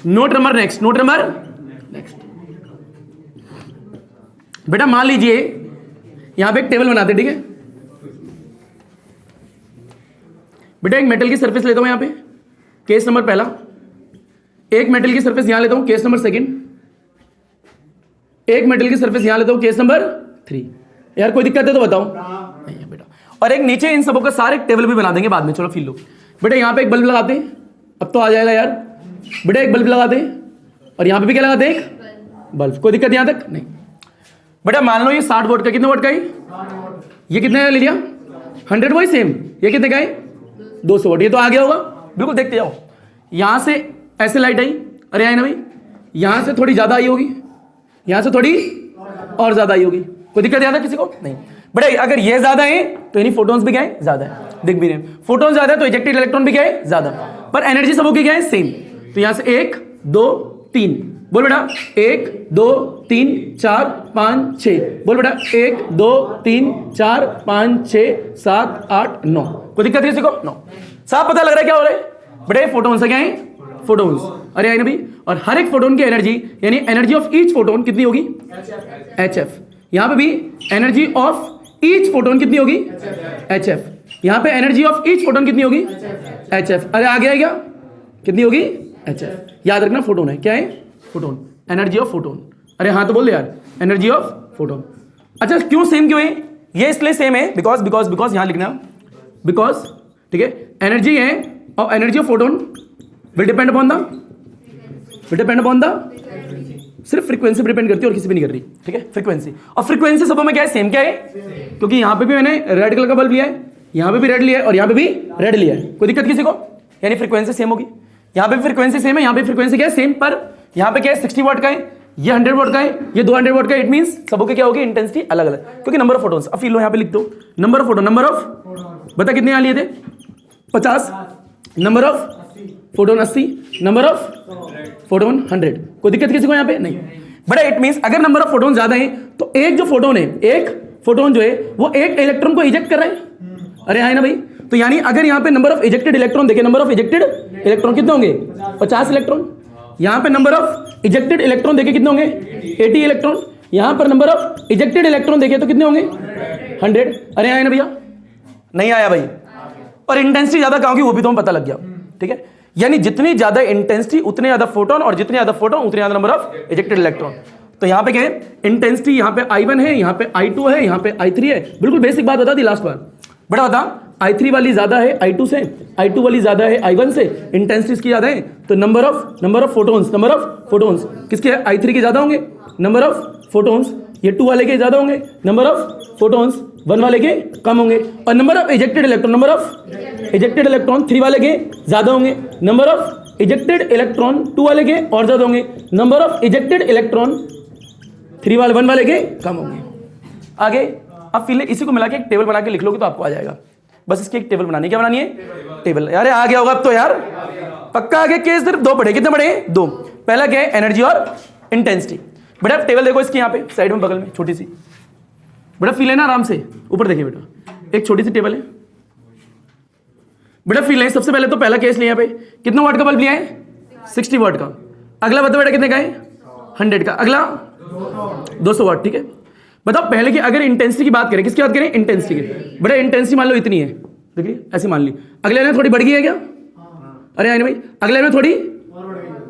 Note number next, note number next बेटा। मान लीजिए यहां पे एक टेबल बनाते, ठीक है बेटा। एक मेटल की सरफेस लेता हूं यहां पे, केस नंबर पहला। एक मेटल की सरफेस यहां लेता हूं, केस नंबर सेकंड। एक मेटल की सरफेस यहां लेता हूं, केस नंबर 3। यार कोई दिक्कत है तो बताओ? नहीं है बेटा। और एक नीचे इन सबों का सारे टेबल भी बना देंगे बाद में। चलो फील लो बेटा। यहां पे एक बल्ब लगाते हैं, अब तो आ जाएगा यार बेटा। एक बल्ब लगाते हैं और यहां पे भी क्या लगाते हैं? एक बल्ब। कोई दिक्कत यहां तक? नहीं बेटा। मान लो ये 60 वोल्ट का, कितने वोल्ट का है? ये कितने का ले लिया? 100 वोल्ट सेम। ये कितने का है? 200 वोल्ट। ये तो आ गया होगा बिल्कुल। देखते जाओ, यहां से ऐसे लाइट आई, अरे आई ना भाई। यहां से थोड़ी ज्यादा आई होगी, यहां से थोड़ी और ज्यादा आई होगी। कोई दिक्कत ज्यादा किसी को? नहीं बेटा। अगर ये ज्यादा है तो यानी फोटोन्स भी क्या है? ज्यादा है। दिख भी रहे फोटोन ज्यादा है तो इजेक्टेड इलेक्ट्रॉन भी क्या है? ज्यादा। पर एनर्जी सबों की क्या है? सेम। तो यहां से 1 2 3 बोल बेटा। 1 2 3 4 5 6 बोल बेटा। 1 2 3 4 5 6 7 8 9। कोई दिक्कत है किसी को? 9। साफ पता लग रहा है क्या हो रहा है बेटा? फोटोन्स है, क्या है? फोटोन्स। अरे आई ना भाई। और हर एक फोटोन की एनर्जी यानी एनर्जी ऑफ ईच फोटोन कितनी होगी? HF। यहां पे भी एनर्जी ऑफ ईच फोटोन कितनी होगी? HF। यहां पे एनर्जी ऑफ ईच फोटोन कितनी होगी? HF। अरे आ गया क्या? कितनी होगी? HF। याद रखना फोटोन है, क्या है? फोटोन। Energy of photon. अरे हाँ तो बोल यार, एनर्जी ऑफ फोटोन। अच्छा क्यों सेम क्यों है? ये इसलिए सेम है बिकॉज बिकॉज बिकॉज यहां लिखना बिकॉज, ठीक है। एनर्जी है और energy of photon will depend upon the सिर्फ फ्रीक्वेंसी पर डिपेंड करती है और किसी भी नहीं कर रही, ठीक है। फ्रीक्वेंसी और फ्रीक्वेंसी सबों में क्या है? सेम। क्या है? क्योंकि यहां पे भी मैंने रेड कलर का बल्ब लिया है, यहां पे भी रेड लिया है और यहां पे भी रेड लिया है। कोई दिक्कत किसी को? यानी फ्रीक्वेंसी सेम होगी। यहां पे भी फ्रीक्वेंसी सेम है, यहां पे फ्रीक्वेंसी क्या है? सेम। पर यहां पे क्या है? 60 वॉट का है, ये 100 वॉट का है, ये 200 वॉट का है। इट मींस सबों की क्या होगी? इंटेंसिटी अलग अलग, क्योंकि नंबर ऑफ फोटोन्स। अब फील लो, यहां पे लिख दो number of photon. Number of बता कितने यहां लिए थे? 50। Number of photon 80, number of photon 100। कोई दिक्कत किसी को यहां पे? नहीं बड़ा। इट मींस अगर नंबर ऑफ फोटोन ज्यादा है तो एक जो फोटोन है, एक फोटोन जो है वो एक इलेक्ट्रॉन को इजेक्ट कर रहा है। अरे है ना भाई। तो यानी अगर यहां पे नंबर ऑफ इजेक्टेड इलेक्ट्रॉन देखें, नंबर ऑफ इजेक्टेड इलेक्ट्रॉन कितने होंगे? 50 इलेक्ट्रॉन। यहां पे नंबर ऑफ इजेक्टेड इलेक्ट्रॉन देखे कितने होंगे? 80 इलेक्ट्रॉन। यहां पर नंबर ऑफ इजेक्टेड इलेक्ट्रॉन देखे तो कितने होंगे? 100। अरे आया ना भैया? नहीं आया भाई। और इंटेंसिटी ज्यादा कहां होगी वो भी तो पता लग गया, ठीक है। यानी जितनी ज्यादा इंटेंसिटी उतने ज्यादा फोटोन, और जितने ज्यादा फोटोन उतने ज्यादा नंबर ऑफ इजेक्टेड इलेक्ट्रॉन। तो यहां पे क्या है? इंटेंसिटी यहां पे I1 है, यहां पे I2 है, यहां पे I3 है। बिल्कुल बेसिक बात बता दी लास्ट बार। बड़ा बता, I3 वाली ज्यादा है I2 से, I2 वाली ज्यादा है I1 से, इंटेंसिटी इसकी ज्यादा है। तो नंबर ऑफ फोटोन्स किसके? I3 के ज्यादा होंगे। नंबर ऑफ फोटोन्स ये 2 वाले के ज्यादा होंगे, नंबर ऑफ फोटोन्स 1 वाले के कम होंगे। और नंबर ऑफ इजेक्टेड इलेक्ट्रॉन 3 वाले के ज्यादा होंगे, नंबर ऑफ इजेक्टेड इलेक्ट्रॉन 2 वाले के और ज्यादा होंगे, नंबर ऑफ इजेक्टेड इलेक्ट्रॉन 1 वाले के कम होंगे। आगे अब फिर इसी को मिला के एक टेबल बना के लिख लोगे तो आपको आ जाएगा। बस इसकी एक टेबल बनानी है। क्या बनानी है? टेबल। यार आ गया होगा अब तो यार, पक्का आगे। केस सिर्फ 2 पढ़े। कितने पढ़े? 2। पहला क्या है? एनर्जी और इंटेंसिटी। बेटा टेबल देखो इसकी, यहाँ पे साइड में बगल में छोटी सी। बेटा फील है ना आराम से, ऊपर देखिए बेटा, एक छोटी सी टेबल है। बेटा फील नहीं, सबसे पहले तो पहला केस लिया पे, कितना वाट का बल्ब लिया है? 60 वाट का। अगला बताओ बेटा कितने का है? 100 का। अगला 200 वाट, ठीक है। बताओ पहले की अगर इंटेंसिटी की बात करें, किसकी बात करें? इंटेंसिटी की। बेटा इंटेंसिटी मान लो इतनी है, देखिए ऐसी मान ली। अगले में थोड़ी बढ़ गई है क्या? अरे यानी भाई अगले में थोड़ी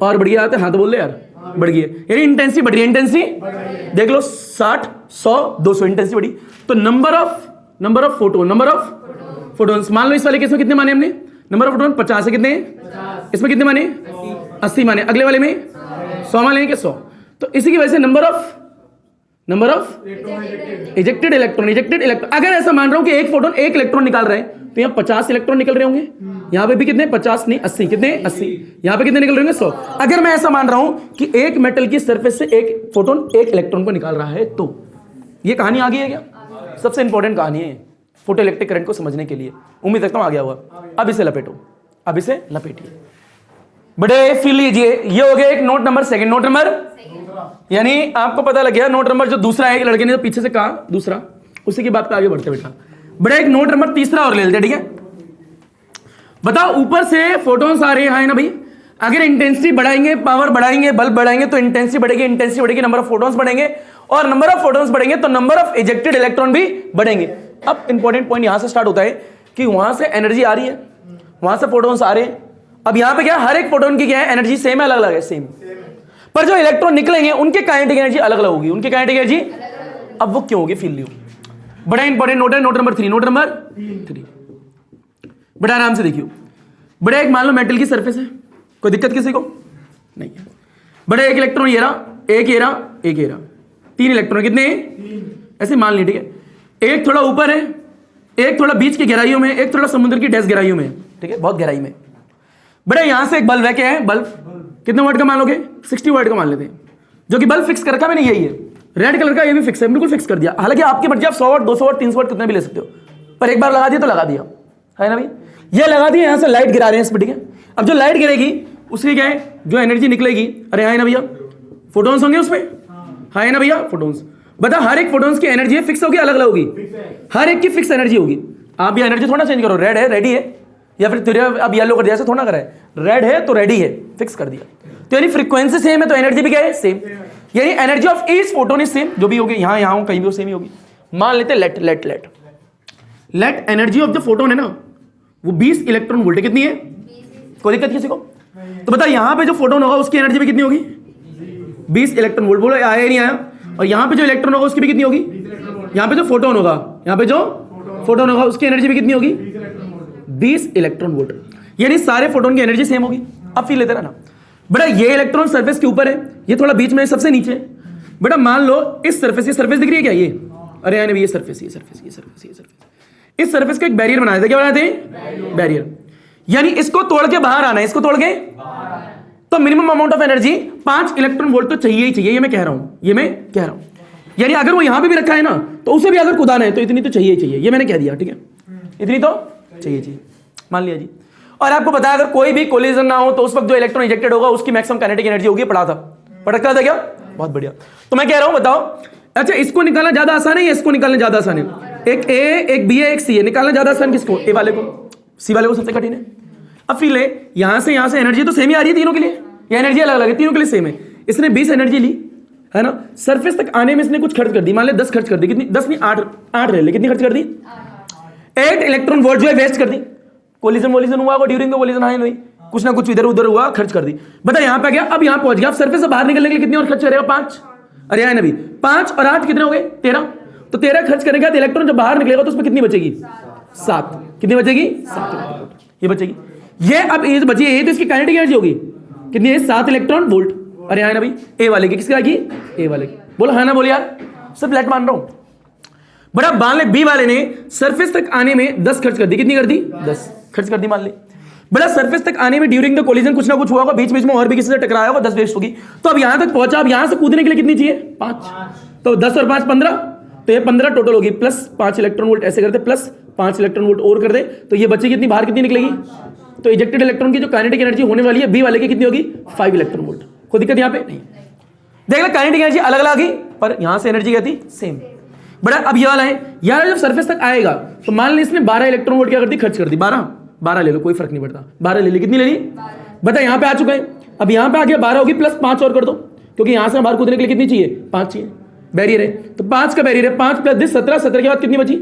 और बढ़ गया, हाँ तो बोल दे यार, बढ़ गई है, यानी इंटेंसिटी बढ़ रही है। इंटेंसिटी देख लो 60, 100, 200 इंटेंसिटी बढ़ी। तो नंबर ऑफ फोटोन्स मान लो इस वाले केस में कितने माने हमने? नंबर ऑफ फोटोन 50 है, कितने? इसमें कितने माने? 80 माने। अगले वाले में 100 माने क्या? 100। तो इसी की वजह से नंबर ऑफ इजेक्टेड इलेक्ट्रॉन। अगर ऐसा मान रहा हूं कि एक फोटोन एक इलेक्ट्रॉन निकाल रहे हैं तो यहाँ 50 इलेक्ट्रॉन निकल रहे होंगे। यहाँ पे भी कितने? 50 नहीं 80, कितने? 80। यहाँ पे कितने निकल रहे होंगे? 100। अगर मैं ऐसा मान रहा हूं कि एक मेटल की सरफेस से एक फोटोन एक इलेक्ट्रॉन को निकाल रहा है, तो ये कहानी आ गई है क्या? सबसे इंपॉर्टेंट कहानी है फोटो इलेक्ट्रिक करंट को समझने के लिए। उम्मीद रखता हूं आ गया हुआ। अब इसे लपेटिए। बड़े फील लीजिए, ये हो गया एक note number second. Note number यानी आपको पता लग गया। नोट नंबर जो दूसरा है, लड़के ने जो पीछे से कहा दूसरा, उसी की बात पे आगे बढ़ते बेटा। बड़ा एक नोट नंबर तीसरा और ले लेते, ठीक है। बताओ ऊपर से फोटोन्स आ रहे हैं ना भाई, अगर इंटेंसिटी बढ़ाएंगे, पावर बढ़ाएंगे, बल्ब बढ़ाएंगे तो इंटेंसिटी बढ़ेगी, नंबर ऑफ फोटोन्स बढ़ेंगे, और नंबर ऑफ फोटोन्स बढ़ेंगे तो नंबर ऑफ इजेक्टेड इलेक्ट्रॉन भी बढ़ेंगे। अब इंपॉर्टेंट पॉइंट यहां से स्टार्ट होता है कि वहां से एनर्जी आ रही है, वहां से फोटोन्स आ रहे हैं। अब यहां पे क्या, हर एक फोटोन की क्या है? एनर्जी सेम है, अलग अलग है? सेम। पर जो इलेक्ट्रॉन निकलेंगे उनके काइनेटिक एनर्जी अलग अलग होगी, उनकी काइनेटिक एनर्जी। अब वो क्यों होगी? फील लियो। बड़ा इंपॉर्टेंट नोट है, नोट नंबर 3। नोट नंबर 3 बड़ा आराम से देखियो। बड़ा एक मान लो मेटल की सरफेस है, कोई दिक्कत किसी को नहीं है। बड़ा एक इलेक्ट्रॉन ये रहा, एक ये रहा, एक ये रहा, 3 इलेक्ट्रॉन। कितने? ऐसे मान ली, ठीक है। एक थोड़ा ऊपर है, एक थोड़ा बीच की गहराइयों में, एक थोड़ा समुद्र की डैश गहराइयों में, ठीक है, बहुत गहराई में। बड़ा यहां से एक बल्ब है, क्या है? बल्ब कितने वाट का मान लोगे? 60 वाट का मान लेते हैं, जो कि बल्ब फिक्स कर रखा मैंने, यही है रेड कलर का, ये भी फिक्स है, बिल्कुल फिक्स कर दिया। हालांकि आपकी मर्जी, आप 100 वाट, 200 वाट, 300 वाट कितने भी ले सकते हो, पर एक बार लगा दिया तो लगा दिया, है ना भाई। ये लगा दिया, यहां से लाइट गिरा रहे हैं इस पे, ठीक है। अब जो लाइट गिरेगी उसकी क्या है? जो एनर्जी निकलेगी, अरे है ना भैया, फोटोन्स होंगे उसमें, है ना भैया, फोटोन्स। बता हर एक फोटोन्स की एनर्जी फिक्स होगी, अलग अलग होगी? हर एक की फिक्स एनर्जी होगी। आप ये एनर्जी थोड़ा चेंज करो, रेड है रेडी है, या फिर तेरे अब येलो कर दिया, ऐसा थोड़ा करा है, रेड है तो रेडी है, फिक्स कर दिया। तो यानी फ्रीक्वेंसी सेम है तो एनर्जी भी क्या है? सेम। यानी energy of each photon is same, जो भी होगी यहां यहां कहीं भी सेम ही होगी। मान लेते let energy of the photon है ना, वो 20 इलेक्ट्रॉन वोल्ट है। कितनी है? कोई दिक्कत किसी को? तो बता यहां पे जो फोटोन होगा उसकी एनर्जी भी कितनी होगी? 20 इलेक्ट्रॉन वोल्ट। बोलो आया नहीं आया? और यहां पे जो इलेक्ट्रॉन होगा उसकी भी कितनी होगी? यहां पे जो फोटोन होगा, यहां पे जो फोटोन होगा उसकी एनर्जी भी कितनी होगी? 20 इलेक्ट्रॉन वोल्ट। यानी सारे फोटोन की एनर्जी सेम होगी। अब फील लेते रहना बेटा, ये इलेक्ट्रॉन सरफेस के ऊपर है, ये थोड़ा बीच में सबसे नीचे। बेटा मान लो इस सरफेस, ये सरफेस दिख रही है क्या? ये अरे यानी ये सरफेस, ये सरफेस, ये सरफेस, ये सरफेस, इस सरफेस का एक बैरियर बनाया था। क्या बनाए थे? बैरियर। यानी इसको तोड़ के बाहर आना है, इसको तोड़ के तो minimum amount of energy 5 electron volt तो चाहिए ही चाहिए। ये मैं कह रहा हूं, यानी अगर वो यहां पे भी रखा है ना तो उसे भी अगर कुदाना है तो इतनी तो चाहिए ही चाहिए। ये मैंने कह दिया, ठीक है, इतनी तो चाहिए, मान लिया जी। और आपको पता है अगर कोई भी कोलिजन ना हो तो उस वक्त जो इलेक्ट्रॉन इंजेक्टेड होगा उसकी मैक्सिमम काइनेटिक एनर्जी होगी। पढ़ा था क्या? बहुत बढ़िया। तो मैं कह रहा हूं, बताओ अच्छा इसको निकालना ज्यादा आसान है या इसको निकालना ज्यादा आसान है? एक ए, एक बी है, एक सी है, निकालना ज्यादा आसान किसको? ए वाले को। सी वाले को सबसे कठिन है। अब फील है यहां से एनर्जी तो सेम ही आ रही है तीनों के लिए, या एनर्जी अलग अलग है? तीनों के लिए सेम है। इसने 20 एनर्जी ली है ना, सरफेस तक आने में इसने कुछ खर्च कर दी, मान ले 10 खर्च कर दी। कितनी? 10 नहीं 8 रह ले, कितनी खर्च कर दी? 8 इलेक्ट्रॉन वोल्ट जो है वेस्ट कर दी। कोलिजन हुआ को ड्यूरिंग द कोलिजन, हाँ नहीं कुछ ना कुछ इधर उधर हुआ, खर्च कर दी। बता यहां पे गया, अब यहां पहुंच गया, अब सरफेस से बाहर निकलने के लिए कितनी और खर्च करेगा? 5। अरे यार नबी 5 और 8 कितने हो गए? 13। तो 13 खर्च करने के बाद इलेक्ट्रॉन जब बाहर निकलेगा तो उसमें कितनी बचेगी? 7। कितनी बचेगी? 7। ये बचेगी। ये अब ये बची है, तो इसकी काइनेटिक एनर्जी होगी कितनी है? 7 इलेक्ट्रॉन वोल्ट। अरे यार नबी ए वाले की, किसकी आएगी? ए वाले की। बोलो है ना, बोल यार, सब लेट मान रहा हूं। बड़ा मान ले बी वाले ने सरफेस तक आने में 10 खर्च कर दी। कितनी कर दी? 10 खर्च कर दी मान ले। बड़ा सरफेस तक आने में ड्यूरिंग द कोलिजन कुछ ना कुछ हुआ होगा, बीच बीच में और भी किसी से टकराया होगा, 10 वेस्ट होगी। तो अब यहां तक पहुंचा, अब यहां से कूदने के लिए कितनी चाहिए? 5। तो 10 और 5 15, तो ये 15 टोटल होगी, प्लस 5 इलेक्ट्रॉन वोल्ट ऐसे करते, प्लस 5 इलेक्ट्रॉन वोल्ट और कर दे, तो ये बची कितनी? बाहर कितनी निकलेगी? तो इजेक्टेड इलेक्ट्रॉन की जो काइनेटिक एनर्जी होने वाली है बी वाले की कितनी होगी? 5 इलेक्ट्रॉन वोल्ट। कोई दिक्कत यहां पे नहीं। देख लो काइनेटिक एनर्जी अलग अलग आगी, पर यहां से एनर्जी क्या थी? सेम। बड़ा अब ये वाला है यार, जब सरफेस तक आएगा तो मान ली इसने 12 इलेक्ट्रॉन वोल्ट क्या कर दी? खर्च कर दी। 12 12 ले लो, कोई फर्क नहीं पड़ता, 12 ले ली, कितनी ले ली? बता, यहाँ पे आ चुका है, अब यहाँ पे आ गया 12 होगी प्लस 5 और कर दो, क्योंकि यहाँ से बाहर कूदने के लिए कितनी चाहिए? 5 चाहिए, बैरियर है, तो 5 का बैरियर है, 5 प्लस 10 17, 17 के बाद कितनी बची?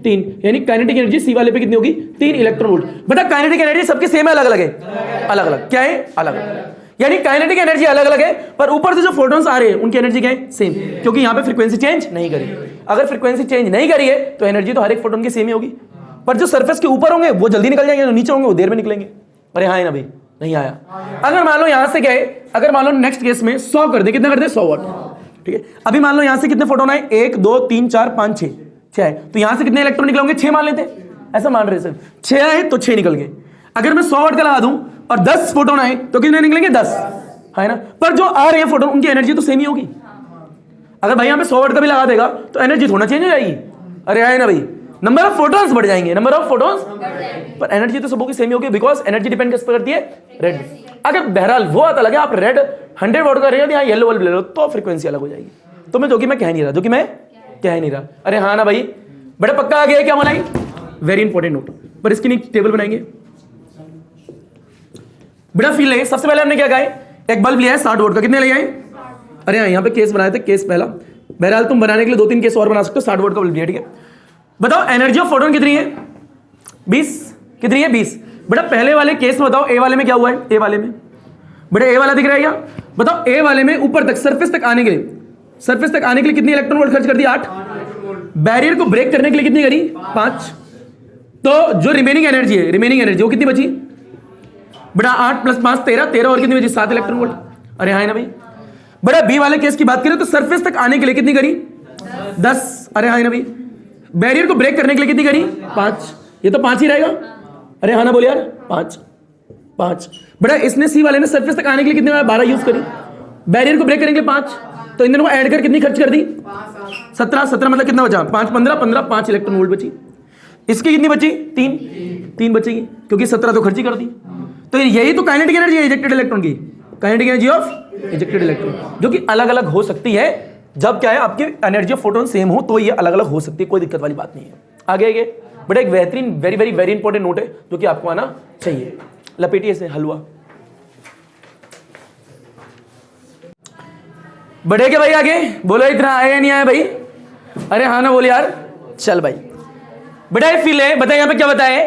3, यानी काइनेटिक एनर्जी सी वाले पे कितनी होगी? 3 इलेक्ट्रॉन वोल्ट। बता, काइनेटिक एनर्जी सबकी सेम है, अलग अलग है? अलग अलग। क्या है? अलग अलग, यानी काइनेटिक एनर्जी अलग अलग है, पर ऊपर से जो फोटॉन्स आ रहे हैं उनकी एनर्जी क्या है? सेम, क्योंकि यहाँ पे फ्रीक्वेंसी चेंज नहीं करी। अगर फ्रीक्वेंसी चेंज नहीं करी है तो एनर्जी तो हर एक फोटोन की सेम ही होगी, पर जो सरफेस के ऊपर होंगे वो जल्दी निकल जाएंगे, जो नीचे होंगे वो देर में निकलेंगे। अरे हाँ है ना भाई? नहीं आया। अगर मान लो यहां से क्या है, अगर मान लो नेक्स्ट केस में 100 कर दे, कितना कर दे? 100 वाट, ठीक है। अभी मान लो यहां से कितने फोटोन आए? 1 2 3 4 5 6, 6 है, तो यहां से कितने इलेक्ट्रॉन निकले होंगे? 6 मान लेते हैं, ऐसा मान रहे सर, 6 आए तो 6 निकल गए। अगर मैं 100 वाट का लगा दूं और 10 फोटोन आए तो कितने निकलेंगे? 10, है ना। पर जो आ रहे हैं फोटोन उनकी एनर्जी तो सेम ही होगी। अगर भाई यहाँ पे 100 वाट का भी लगा देगा तो एनर्जी थोड़ा चेंज हो जाएगी। अरे है ना भाई? नंबर ऑफ फोटॉन्स बढ़ जाएंगे, नंबर ऑफ फोटॉन्स, पर एनर्जी तो सबकी सेम ही होगी, बिकॉज एनर्जी डिपेंड किस पर करती है? रेड। अगर बहरहाल वो आता लगे आप रेड 100 वाट का रहेगा, यहाँ येलो बल्ब ले लो तो फ्रीक्वेंसी अलग हो जाएगी। तो मैं जो कि मैं कह नहीं रहा, जो कि मैं कह नहीं रहा। अरे हाँ ना भाई? बड़ा पक्का आ गया क्या बनाई? वेरी इंपॉर्टेंट नोट, पर इसकी नहीं टेबल बनाएंगे, बड़ा फील है। सबसे पहले हमने क्या कहा है? एक बल्ब लिया है 60 वाट का, कितने ले आए? अरे हाँ, यहाँ पे केस बनाए थे, केस पहला। बहरहाल तुम बनाने के लिए 2-3 केस और बना सकते हो। 60 वाट का बल्ब लिया, ठीक है। बताओ एनर्जी ऑफ फोटोन कितनी है? 20, कितनी है? 20। बेटा पहले वाले केस में बताओ, ए वाले में क्या हुआ है? ए वाले में बेटा ए वाला दिख रहा है क्या? बताओ ए वाले में ऊपर तक सरफेस तक आने के लिए, सरफेस तक आने के लिए कितनी इलेक्ट्रॉन वोल्ट खर्च कर दिया? 8। बैरियर को ब्रेक करने के लिए कितनी करी? 5। तो जो रिमेनिंग एनर्जी है, रिमेनिंग एनर्जी वो कितनी बची? बेटा 8 + 5 13, 13 और कितनी बची? 7 इलेक्ट्रॉन वोल्ट। अरे हाँ ना भाई? बड़ा बी वाले केस की बात करें तो सरफेस तक आने के लिए कितनी करी? 10। अरे हाँ ना भाई? बैरियर को ब्रेक करने के लिए कितनी करी? 5। ये तो 5 ही रहेगा। अरे हाँ ना बोल यार? 5। बड़ा इसने सी वाले ने सरफेस तक आने के लिए कितने 12 यूज करी, बैरियर को ब्रेक करने के लिए 5, तो इन दोनों को ऐड कर कितनी खर्च कर दी? 17 मतलब कितना बचा? 5 15 5 इलेक्ट्रॉन वोल्ट बची। इसकी कितनी बची? 3 बचेगी, क्योंकि 17 तो खर्च ही कर दी। तो यही तो काइनेटिक एनर्जी है इजेक्टेड इलेक्ट्रॉन की, kinetic energy of ejected electron, जो कि अलग अलग हो सकती है। जब क्या है आपकी एनर्जी ऑफ फोटोन सेम हो तो ये अलग अलग हो सकती है, कोई दिक्कत वाली बात नहीं है। आगे बट एक बेहतरीन very very very important note है जो कि आपको आना चाहिए। लपेटिए से हलवा बढ़े क्या भाई? आगे बोलो, इतना आया या नहीं आया भाई? अरे हाँ ना बोल यार? चल भाई, बड़ा फील है। बता यहाँ पे क्या बताया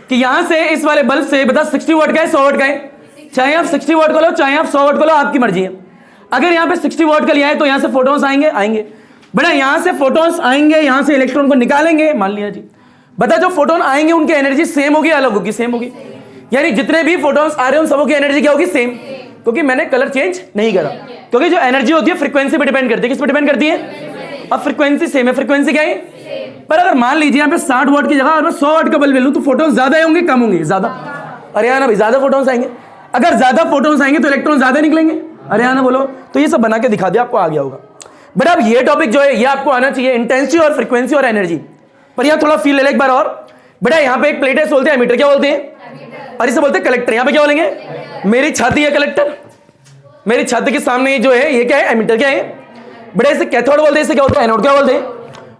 कि यहां से इस वाले बल्ब से बता 60 वाट का है 100 वाट का है, चाहे आप 60 वाट का लो चाहे आप 100 वाट का लो, आपकी मर्जी है। अगर यहाँ पे 60 वाट का लिया है तो यहां से फोटॉन्स आएंगे बड़ा, यहां से फोटॉन्स आएंगे, यहां से इलेक्ट्रॉन को निकालेंगे, मान लिया जी। बता जो फोटोन आएंगे उनकी एनर्जी सेम होगी अलग होगी? सेम होगी, यानी जितने भी फोटॉन्स आ रहे हैं उन सबकी एनर्जी क्या होगी? सेम, क्योंकि मैंने कलर चेंज नहीं करा। क्योंकि जो एनर्जी होती है फ्रीक्वेंसी पे डिपेंड करती है। किस पे डिपेंड करती है? अब फ्रीक्वेंसी सेम है, फ्रीक्वेंसी क्या है? पर अगर मान लीजिए यहाँ पे 60 वाट की जगह अगर मैं 100 वाट का बल्ब ले लूं तो फोटॉन्स ज्यादा होंगे कम होंगे? ज्यादा। अरे यार ना भाई, ज्यादा फोटॉन्स आएंगे। अगर ज्यादा फोटॉन्स आएंगे तो इलेक्ट्रॉन ज्यादा निकलेंगे। अरे यार ना बोलो, तो ये सब बना के दिखा दिया, आपको आ गया होगा। बट अब ये टॉपिक जो है ये आपको आना चाहिए, इंटेंसिटी और फ्रीक्वेंसी और एनर्जी। पर यहाँ थोड़ा फील ले एक बार और। बेटा यहाँ पे एक प्लेट है, बोलते हैं एमीटर, क्या बोलते हैं? और इसे बोलते हैं कलेक्टर। यहाँ पे क्या बोलेंगे? मेरी छाती है कलेक्टर, मेरी छाती के सामने जो है ये क्या है? एमीटर। क्या है बेटा? इसे कैथोड बोलते हैं, इसे क्या बोलते हैं? एनोड। क्या बोलते हैं?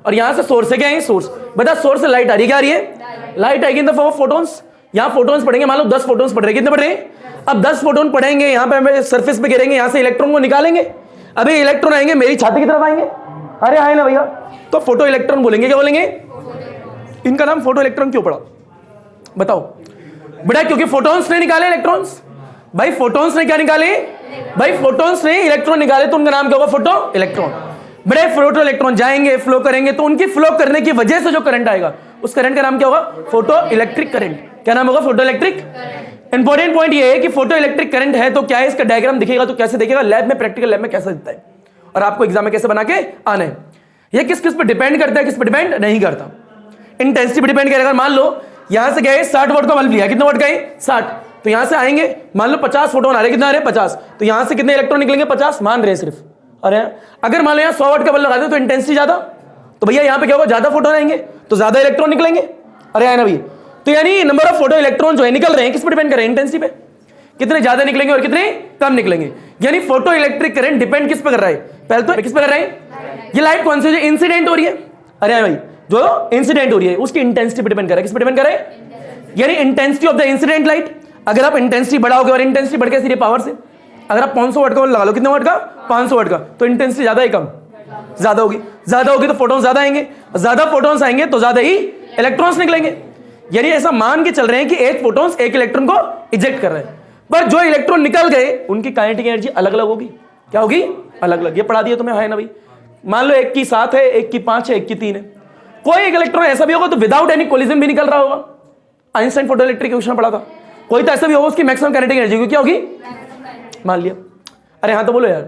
और यहाँ से सोर्स है, क्या है? सोर्स। बता सोर्स से लाइट आ रही है, क्या आ रही है? लाइट आएगी in the form of photons. यहाँ फोटॉन्स पढ़ेंगे, मान लो 10 फोटॉन्स पढ़ रहे, कितने पढ़ रहे हैं? अब 10 फोटोन पढ़ेंगे, यहाँ पे हमें सरफेस पे गिरेंगे, यहाँ से इलेक्ट्रॉन को निकालेंगे। अभी इलेक्ट्रॉन आएंगे मेरी छाती की तरफ आएंगे। अरे आए ना भैया? तो फोटो इलेक्ट्रॉन बोलेंगे। क्या बोलेंगे? इनका नाम फोटो इलेक्ट्रॉन क्यों पड़ा बताओ? बेटा क्योंकि फोटॉन्स ने निकाले इलेक्ट्रॉन्स। भाई फोटॉन्स ने क्या निकाले? भाई फोटॉन्स ने इलेक्ट्रॉन निकाले, तो उनका नाम क्या होगा? Photo electron. बड़े फोटो इलेक्ट्रॉन जाएंगे, फ्लो करेंगे, तो उनकी फ्लो करने की वजह से जो करंट आएगा उस करंट का नाम क्या होगा? Photo electric current. क्या नाम होगा? Photo electric. इंपॉर्टेंट पॉइंट ये है कि फोटो इलेक्ट्रिक करंट है तो क्या है, इसका डायग्राम दिखेगा तो कैसे दिखेगा, लैब में, प्रैक्टिकल लैब में कैसा दिखता है, और आपको एग्जाम में कैसे बना के आना है। ये किस किस पर डिपेंड करता है, किस पर डिपेंड नहीं करता। इंटेंसिटी पर डिपेंड करेगा। मान लो यहां से क्या है, 60 वाट का बल्ब लिया, कितना वाट का है? 60। तो यहां से आएंगे, मान लो 50 फोटोन आ रहे, कितना आ रहे? 50। तो यहां से कितने इलेक्ट्रॉन निकलेंगे? 50 मान रहे हैं सिर्फ। अरे अगर मान लो यहाँ 100 वाट का बल्ब लगा दो तो इंटेंसिटी ज्यादा, तो भैया यहाँ पे क्या होगा? ज्यादा फोटोन आएंगे तो ज्यादा इलेक्ट्रॉन निकलेंगे। अरे है ना भैया? तो यानी नंबर ऑफ फोटो इलेक्ट्रॉन जो है निकल रहे हैं किस पर डिपेंड कर रहे हैं? इंटेंसिटी पे, कितने ज्यादा निकलेंगे और कितने कम निकलेंगे। यानी फोटो इलेक्ट्रिक करंट डिपेंड किस पे कर रहा है? पहले तो किस पे कर रहा है? ये लाइट कौन सी जो इंसिडेंट हो रही है, अरे भाई जो इंसिडेंट हो रही है उसकी इंटेंसिटी पे डिपेंड कर रहा है। किस पे डिपेंड कर रहा है? यानी intensity of the incident light, अगर आप इंटेंसिटी बढ़ाओगे और इंटेंसिटी बढ़ के सीधे पावर से, अगर आप 500 वाट का लगा लो, कितने वाट का, 500 वाट का, तो इंटेंसिटी ज्यादा है कम, ज्यादा होगी, ज्यादा होगी तो फोटोन ज्यादा आएंगे, ज्यादा फोटोन्स आएंगे तो ज्यादा ही इलेक्ट्रॉन्स निकलेंगे। यानी ऐसा मान के चल रहे हैं कि एक फोटोन्स एक इलेक्ट्रॉन को इजेक्ट कर रहे हैं, पर जो इलेक्ट्रॉन निकल गए उनकी काइनेटिक एनर्जी अलग अलग होगी। क्या होगी, अलग अलग। ये पढ़ा दिया तुम्हें, है ना भाई। मान लो एक की 7 है, एक की 5 है, एक की 3 है, कोई एक इलेक्ट्रॉन ऐसा भी होगा तो विदाउट एनी कोलिजन भी निकल रहा होगा। आइंस्टाइन फोटोइलेक्ट्रिक क्वेश्चन पढ़ा था। कोई तो ऐसा भी होगा उसकी मैक्सिमम काइनेटिक एनर्जी क्या होगी, मान लिया। अरे हाँ तो बोलो यार,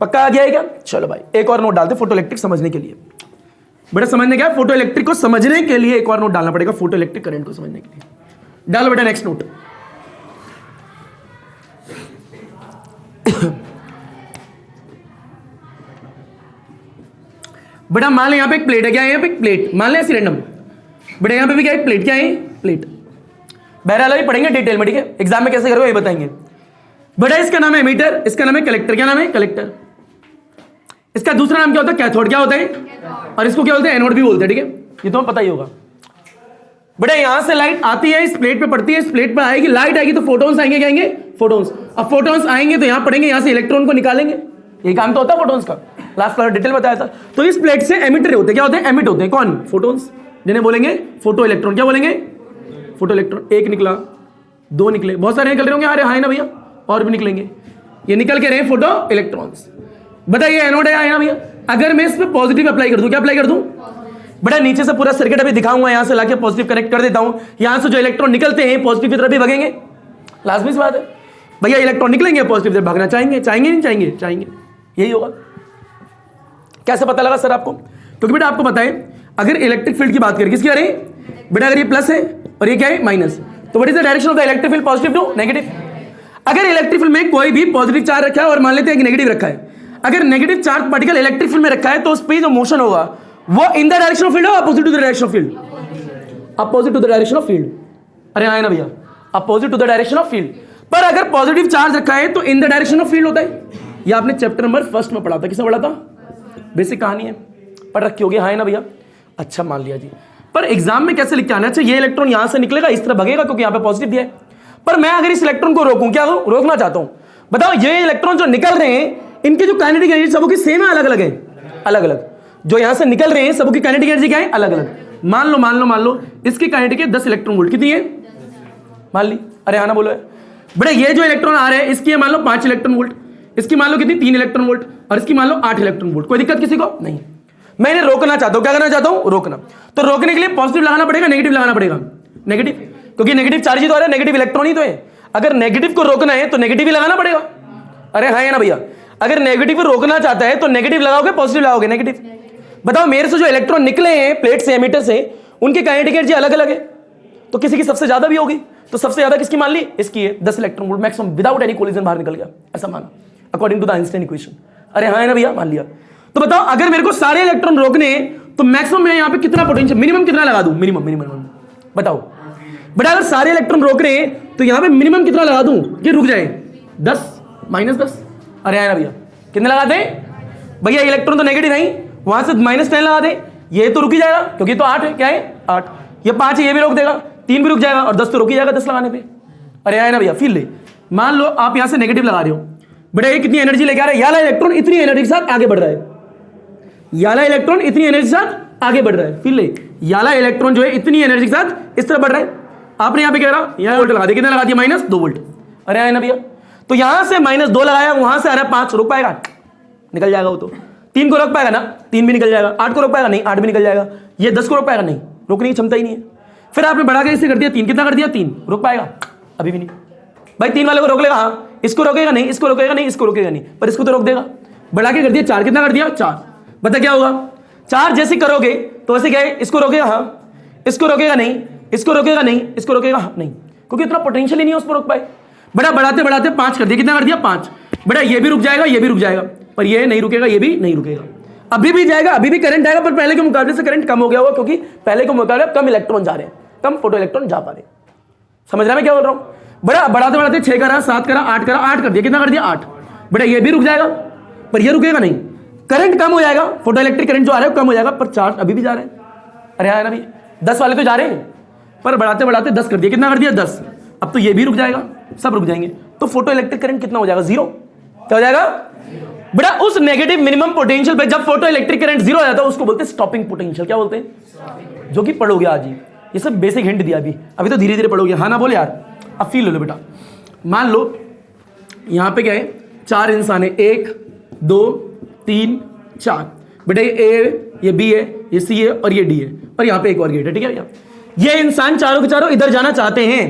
पक्का आ गया है क्या? चलो भाई एक और नोट डालते फोटोइलेक्ट्रिक समझने के लिए। बेटा समझने क्या, फोटोइलेक्ट्रिक को समझने के लिए एक और नोट डालना पड़ेगा, फोटोइलेक्ट्रिक करंट को समझने के लिए। डालो बेटा नेक्स्ट नोट। बेटा मान ले यहां पे एक प्लेट है, क्या है यहां पे एक प्लेट, मान ले ऐसी रैंडम। बेटा यहां पे भी क्या है, प्लेट, क्या है प्लेट। बहरहाल अभी पढ़ेंगे डिटेल में, ठीक है, एग्जाम में कैसे करोगे ये बताएंगे। बेटा इसका नाम है एमीटर, इसका नाम है कलेक्टर। क्या नाम है, कलेक्टर। इसका दूसरा नाम क्या होता है, कैथोड। क्या होता है, और इसको क्या बोलते हैं, एनोड भी बोलते हैं, ठीक है, ये तुम्हें पता ही होगा। बेटा यहां से लाइट आती है, इस प्लेट पे पड़ती है, इस प्लेट पे आएगी, लाइट आएगी तो फोटोन्स आएंगे, क्या आएंगे, फोटोन्स। अब फोटोन्स आएंगे तो यहां पड़ेंगे, यहां से इलेक्ट्रॉन को निकालेंगे, ये काम तो होता है फोटोन्स का, लास्ट क्लास डिटेल बताया था। तो इस प्लेट से एमिटर होते हैं, क्या होते हैं, एमिट होते हैं, कौन, फोटोन्स, जिन्हें बोलेंगे फोटो इलेक्ट्रॉन। क्या बोलेंगे, फोटो इलेक्ट्रॉन। एक निकला, 2 निकले, बहुत सारे निकल रहे होंगे, अरे हाँ ना भैया, और भी निकलेंगे, ये निकल के रहे फोटो इलेक्ट्रॉन्स। बताइए एनोड है ना भैया, अगर मैं इस पे पॉजिटिव अप्लाई कर दूं, क्या अप्लाई कर दूं, बड़ा नीचे से पूरा सर्किट अभी दिखाऊंगा, यहां से लाके पॉजिटिव कनेक्ट कर देता हूं, यहां से जो इलेक्ट्रॉन निकलते हैं पॉजिटिव की तरफ भी भागेंगे, लाजमी सी बात है भैया, इलेक्ट्रॉन निकलेंगे पॉजिटिव की तरफ भागना चाहेंगे, चाहेंगे नहीं चाहेंगे, चाहेंगे, यही होगा। कैसे पता लगा सर आपको, क्योंकि बेटा आपको बताएं, अगर इलेक्ट्रिक फील्ड की बात करें, किसकी, अरे बेटा अगर ये प्लस है और ये क्या है माइनस, तो what is the direction of the electric field, positive to negative. अगर इलेक्ट्रिक फील्ड में कोई भी पॉजिटिव चार्ज रखा है और मान लेते हैं एक नेगेटिव रखा है, अगर negative charge particle electric field में रखा है तो उस पे जो मोशन होगा वो in the direction of field हो, opposite to the direction of field, opposite to the direction of field. अरे आए ना भैया, opposite to the direction of field. पर अगर पॉजिटिव चार्ज रखा है तो in the direction of field होता है। ये आपने चैप्टर नंबर 1 में पढ़ा था, किसने पढ़ा था, बेसिक कहानी है, पढ़ रखी होगी, हाँ ना भैया। अच्छा मान लिया जी, पर एग्जाम में कैसे लिख के आना, अच्छा ये इलेक्ट्रॉन यहां से निकलेगा, इस तरह भगेगा क्योंकि यहां पे पॉजिटिव दिया है, पर मैं अगर इस इलेक्ट्रॉन को रोकूं, क्या रोकना चाहता हूं, बताओ ये इलेक्ट्रॉन जो निकल रहे हैं इनकी जो काइनेटिक एनर्जी सबों की सेम है, अलग अलग है, अलग अलग। जो यहां से निकल रहे हैं सबों की काइनेटिक एनर्जी क्या है, अलग अलग। मान लो इसकी काइनेटिक है 10 इलेक्ट्रॉन वोल्ट, कितनी है, मान ली, अरे आना बोलो बेटा, ये जो इलेक्ट्रॉन आ रहे हैं इसकी मान लो 5 इलेक्ट्रॉन वोल्ट, इसकी मान लो कितनी, 3 इलेक्ट्रॉन वोल्ट, और इसकी मान लो 8 इलेक्ट्रॉन वोल्ट। कोई दिक्कत किसी को नहीं। मैं इन्हें रोकना चाहता हूं, क्या करना चाहता हूं, रोकना। तो रोकने के लिए पॉजिटिव लगाना पड़ेगा, नेगेटिव लगाना पड़ेगा, नेगेटिव, क्योंकि नेगेटिव चार्ज ही तो आ रहा है, नेगेटिव इलेक्ट्रॉन ही तो है। अगर नेगेटिव को रोकना है तो नेगेटिव ही लगाना पड़ेगा। अरे हाँ ना भैया, अगर नेगेटिव को रोकना चाहता है तो नेगेटिव लगाओगे, पॉजिटिव लगाओगे, नेगेटिव। बताओ मेरे से जो इलेक्ट्रॉन निकले हैं प्लेट से, एमीटर से, उनकी काइनेटिक एनर्जी अलग अलग है, तो किसी की सबसे ज्यादा भी होगी, तो सबसे ज्यादा किसकी मान ली, इसकी है, 10 electron volt maximum, without any collision बाहर निकल गया, ऐसा माना according to the Einstein equation. अरे हाँ ना भैया, मान लिया। तो बताओ अगर मेरे को सारे इलेक्ट्रॉन रोकने हैं तो मैक्सिमम मैं यहाँ पे कितना पोटेंशियल, मिनिमम कितना लगा दूं, मिनिमम बताओ बेटा, अगर सारे इलेक्ट्रॉन रोक रहे हैं तो यहाँ पे मिनिमम कितना लगा दूं कि रुक जाए, 10 -10। अरे हाँ ना भैया, कितने लगा दे भैया, इलेक्ट्रॉन तो नेगेटिव नहीं, वहां से -10 लगा दे, ये तो रुक ही जाएगा क्योंकि तो 8 है, क्या है 8, ये 5 है, ये भी रोक देगा, 3 भी रुक जाएगा, और 10 तो रुक ही जाएगा 10 लगाने पे। अरे आए ना भैया, फिर ले, मान लो आप यहां से नेगेटिव लगा रहे हो, बेटा ये कितनी एनर्जी लेके आ रहा है, याला इलेक्ट्रॉन इतनी एनर्जी के साथ आगे बढ़ रहा है, याला इलेक्ट्रॉन इतनी एनर्जी के साथ आगे बढ़ रहा है, फिर ले, याला इलेक्ट्रॉन जो है इतनी एनर्जी के साथ इस तरह बढ़ रहा है। आपने यहां पे क्या करा, यहां वोल्ट लगा दिया, कितना लगा दिया, -2 वोल्ट। अरे आए ना भैया, तो यहां से -2 लगाया, वहां से आ रहा है 5, रुक पाएगा, निकल जाएगा वो तो। 3 को रोक पाएगा ना, 3 भी निकल जाएगा। 8 को रोक पाएगा, नहीं 8 भी निकल जाएगा। ये 10 को रोक पाएगा, नहीं, रोकने की क्षमता ही नहीं है। फिर आपने बढ़ा के इसे कर दिया 3, कितना कर दिया 3, रोक पाएगा, अभी भी नहीं। भाई 3 वाले को रोक लेगा, हाँ, इसको रोकेगा नहीं, इसको रोकेगा नहीं, इसको रोकेगा नहीं, पर इसको तो रोक देगा। बढ़ा के कर दिया 4, कितना कर दिया 4, बता क्या होगा, 4 जैसे करोगे तो वैसे क्या है, इसको रोकेगा, हाँ, इसको रोकेगा नहीं, इसको रोकेगा नहीं, इसको रोकेगा, हाँ, नहीं, क्योंकि इतना पोटेंशियल ही नहीं है उस पर रोक पाए। बड़ा बढ़ाते बढ़ाते 5 कर दिया, कितना कर दिया 5। बेटा ये भी रुक जाएगा, ये भी रुक जाएगा, पर ये नहीं रुकेगा, ये भी नहीं रुकेगा, अभी भी जाएगा, अभी भी करंट आएगा, पर पहले के मुकाबले से करंट कम हो गया होगा, क्योंकि पहले के मुकाबले कम इलेक्ट्रॉन जा रहे हैं, कम फोटो इलेक्ट्रॉन जा पा रहे हैं। समझ रहा मैं क्या बोल रहा हूं, बड़ा बढ़ाते बढ़ाते 6 करा, 7 करा, 8 करा, 8 कर दिया, कितना कर दिया 8। बेटा ये भी रुक जाएगा, पर ये रुकेगा नहीं, करंट कम हो जाएगा, फोटो इलेक्ट्रिक करंट जो आ रहा है कम हो जाएगा, पर चार्ज अभी भी जा रहे हैं। अरे हाँ ना भी, 10 वाले तो जा रहे हैं, पर बढ़ाते बढ़ाते 10 कर दिया, कितना कर दिया 10, अब तो ये भी रुक जाएगा, सब रुक जाएंगे, तो फोटो इलेक्ट्रिक करंट कितना हो जाएगा 0, क्या हो जाएगा बेटा उस नेगेटिव मिनिमम पोटेंशियल पे जब फोटो इलेक्ट्रिक करंट 0 हो जाता है उसको बोलते हैं स्टॉपिंग पोटेंशियल, क्या बोलते हैं, जो कि पढ़ोगे आज ही, ये सब बेसिक हिंट दिया अभी तो धीरे धीरे पढ़ोगे, हाँ ना बोले यार। अब फील लो बेटा, मान लो यहां पे क्या है 4 इंसान है, 1 2 3 4, बेटा ये ए, ये बी है, ये सी है और ये डी है, और यहाँ पे एक और गेट है, ठीक है भैया। ये इंसान चारों के चारों इधर जाना चाहते हैं,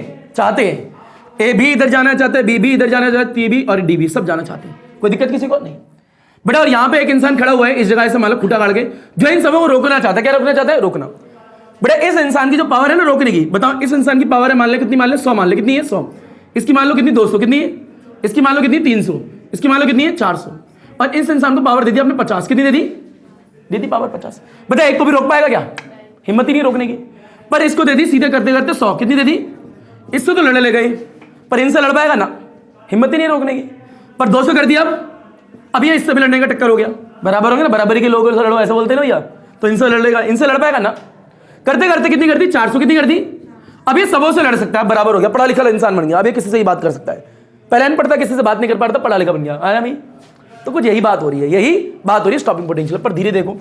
ए भी इधर जाना चाहते हैं, बी भी इधर जाना चाहते हैं, सी भी और डी भी सब जाना चाहते हैं, कोई दिक्कत किसी को नहीं बेटा। और यहाँ पे एक इंसान खड़ा हुआ है इस जगह से मान लो खूंटा गाड़ के, जो इन सबको रोकना चाहता है, क्या रोकना चाहता है, रोकना। बेटा इस इंसान की जो पावर है ना रोकने की, बताओ इस इंसान की पावर है मान ले कितनी, मान ले 100, मान ले कितनी है 100, इसकी मान लो कितनी 200, कितनी है, इसकी मान लो कितनी 300, इसकी मान लो कितनी है 400, और इस इंसान को पावर दे दी आपने 50, कितनी दे दी पावर 50। बेटा एक को भी रोक पाएगा क्या, हिम्मत ही नहीं रोकने की, पर इसको दे दी सीधे करते करते 100, कितनी दे दी, इससे तो लड़ने लग गए, पर इनसे लड़ पाएगा ना, हिम्मत ही नहीं रोकने की, पर 200 कर दिया, अब ये इससे भी लड़ने का टक्कर हो गया, बराबर हो गया ना, बराबरी के लोगों से लड़ो ऐसे बोलते हैं ना भैया, तो इनसे लड़ लेगा, इनसे लड़ पाएगा ना, करते करते कितनी कर दी 400, कितनी कर दी, अब ये सबों से लड़ सकता है, बराबर हो गया, पढ़ा लिखा इंसान बन गया, अब ये किसी से ही बात कर सकता है, पहले नहीं पढ़ता किसी से बात नहीं कर पाता, पढ़ा लिखा बन गया, आया नहीं, तो कुछ यही बात हो रही है स्टॉपिंग पोटेंशियल पर। धीरे देखो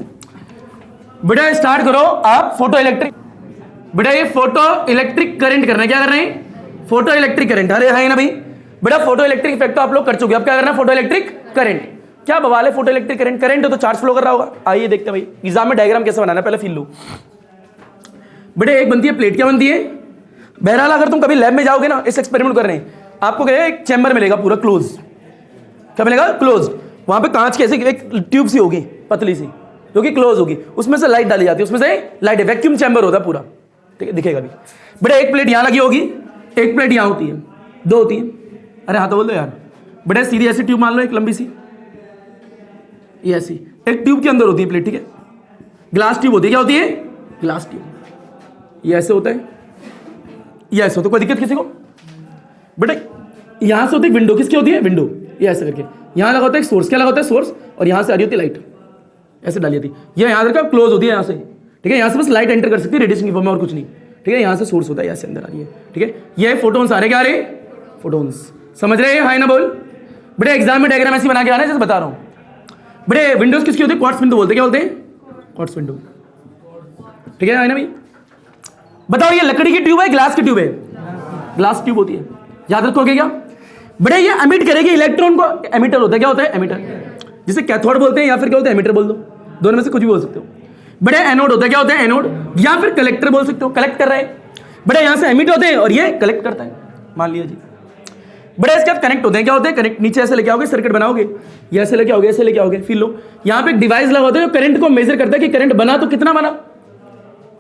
बेटा, स्टार्ट करो आप फोटो इलेक्ट्रिक, बेटा ये फोटो इलेक्ट्रिक करंट करना है, क्या कर रहे हैं, फोटो इलेक्ट्रिक करंट, अरे है ना भाई, बेटा फोटो इलेक्ट्रिक इफेक्ट तो आप लोग कर चुके, अब क्या करना है, फोटो इलेक्ट्रिक करंट, क्या बवाल है फोटो इलेक्ट्रिक करंट हो तो चार्ज फ्लो कर रहा होगा, आइए देखते हैं भाई एग्जाम में डायग्राम कैसे बनाना है, पहले फील लो। बेटा एक बनती है प्लेट, क्या बनती है, बहरहाल अगर तुम कभी लैब में जाओगे ना इस एक्सपेरिमेंट कर रहे हैं, आपको क्या एक चैम्बर मिलेगा पूरा क्लोज, क्या मिलेगा क्लोज, वहां पे कांच की ऐसी एक ट्यूब सी होगी पतली सी जो कि क्लोज होगी, उसमें से लाइट डाली जाती है, उसमें से लाइट वैक्यूम चैम्बर होता है पूरा, ठीक है दिखेगा भी। बेटा एक प्लेट यहां लगी होगी, एक प्लेट यहां होती है, 2 होती है, अरे हाँ तो बोल दो यार। बेटा सीधी ऐसी ट्यूब मान लो, एक लंबी सी, ये ऐसी एक ट्यूब के अंदर होती है प्लेट, ठीक है, ग्लास ट्यूब होती है, क्या होती है, ग्लास ट्यूब, ये ऐसे होता है, ये ऐसे होता है, कोई दिक्कत किसी को। बेटा यहां से होती है विंडो, किसकी होती है, विंडो, ये ऐसे करके यहां लगा होता है सोर्स, क्या लगा होता है सोर्स, और यहां से आ रही होती है लाइट, ऐसे डाली जाती है, ये यहां रखा क्लोज होती है यहां से, ठीक है, यहां से बस लाइट एंटर कर सकती है रेडिएशन की फॉर्म में और कुछ नहीं, ठीक है, यहां से सोर्स होता है, ऐसे अंदर आ रही है, ठीक है, ये फोटोन्स आ रहे, क्या आ रहे, फोटोन्स, समझ रहे हैं, हाय ना बोल। बेटा एग्जाम में डायग्राम ऐसे बना के आ रहे हैं जैसे बता रहा हूं। बेटे विंडोज किसकी होती है, क्वार्ट्ज विंडो बोलते हैं, क्या बोलते हैं, क्वार्ट्ज विंडो, ठीक है ना भाई। बताओ ये लकड़ी की ट्यूब है ग्लास की ट्यूब है, ग्लास ट्यूब होती है, याद रखोगे क्या। बेटा ये एमिट करेगी इलेक्ट्रॉन को, एमिटर होता है, क्या होता है, एमिटर, जिसे कैथोड बोलते हैं या फिर क्या होता है, एमिटर बोल दो, दोनों में से कुछ भी बोल सकते हो। बेटा एनोड होता है, क्या होता है, एनोड, या फिर कलेक्टर बोल सकते हो, कलेक्ट कर रहे हैं। बेटा यहां से एमिट होते हैं और ये कलेक्ट करता है, मान लिया जी। बड़े इसके बाद कनेक्ट होते हैं, क्या होते हैं, कनेक्ट, नीचे ऐसे लेके आओगे सर्किट बनाओगे, ये ऐसे लेके आओगे, ऐसे लेके आओगे, फिर लो यहाँ पे एक डिवाइस लगा होता है जो करंट को मेजर करता है कि करंट बना तो कितना बना।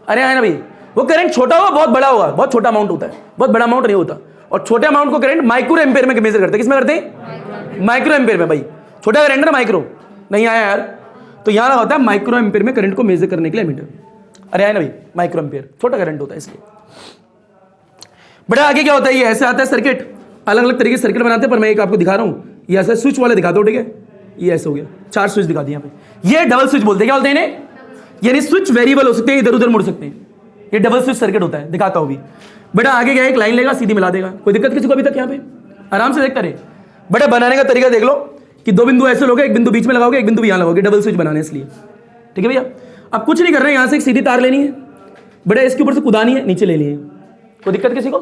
अरे है ना भाई, वो करंट छोटा होगा बहुत बड़ा होगा, बहुत छोटा अमाउंट होता है, बहुत बड़ा अमाउंट नहीं होता, और छोटे अमाउंट को करंट माइक्रो एम्पेयर में मेजर करते हैं, किसमें करते हैं, माइक्रो एम्पेयर में। भाई छोटा करंट ना माइक्रो नहीं आया यार, तो यहाँ लगा होता है माइक्रो एम्पेयर में करंट को मेजर करने के लिए एमीटर। अरे है ना भाई, माइक्रो एम्पेयर छोटा करंट होता है इसलिए। बड़ा आगे क्या होता है, ये ऐसे आता है सर्किट, अलग अलग तरीके से सर्किट बनाते हैं, पर मैं एक आपको दिखा रहा हूँ, ये ऐसे स्विच वाले दिखाता हूँ, ठीक है, ये ऐसे हो गया, 4 स्विच दिखा दिए यहाँ पे, ये डबल स्विच बोलते हैं, क्या बोलते हैं इन्हें, यानी स्विच वेरिएबल हो सकते हैं, इधर उधर मुड़ सकते हैं, ये डबल स्विच सर्किट होता है, दिखाता हूँ भी। बेटा आगे क्या, एक लाइन लेगा सीधी मिला देगा, कोई दिक्कत किसी को अभी तक यहाँ पे, आराम से देखता रहे। बेटा बनाने का तरीका देख लो कि 2 बिंदु ऐसे लोगे, एक बिंदु बीच में लगाओगे, एक बिंदु यहाँ लगाओगे, डबल स्विच बनाने इसलिए, ठीक है भैया। अब कुछ नहीं कर रहे हैं, यहाँ से एक सीधी तार लेनी है, बेटा इसके ऊपर से कुदानी है, नीचे ले लिए, कोई दिक्कत किसी को।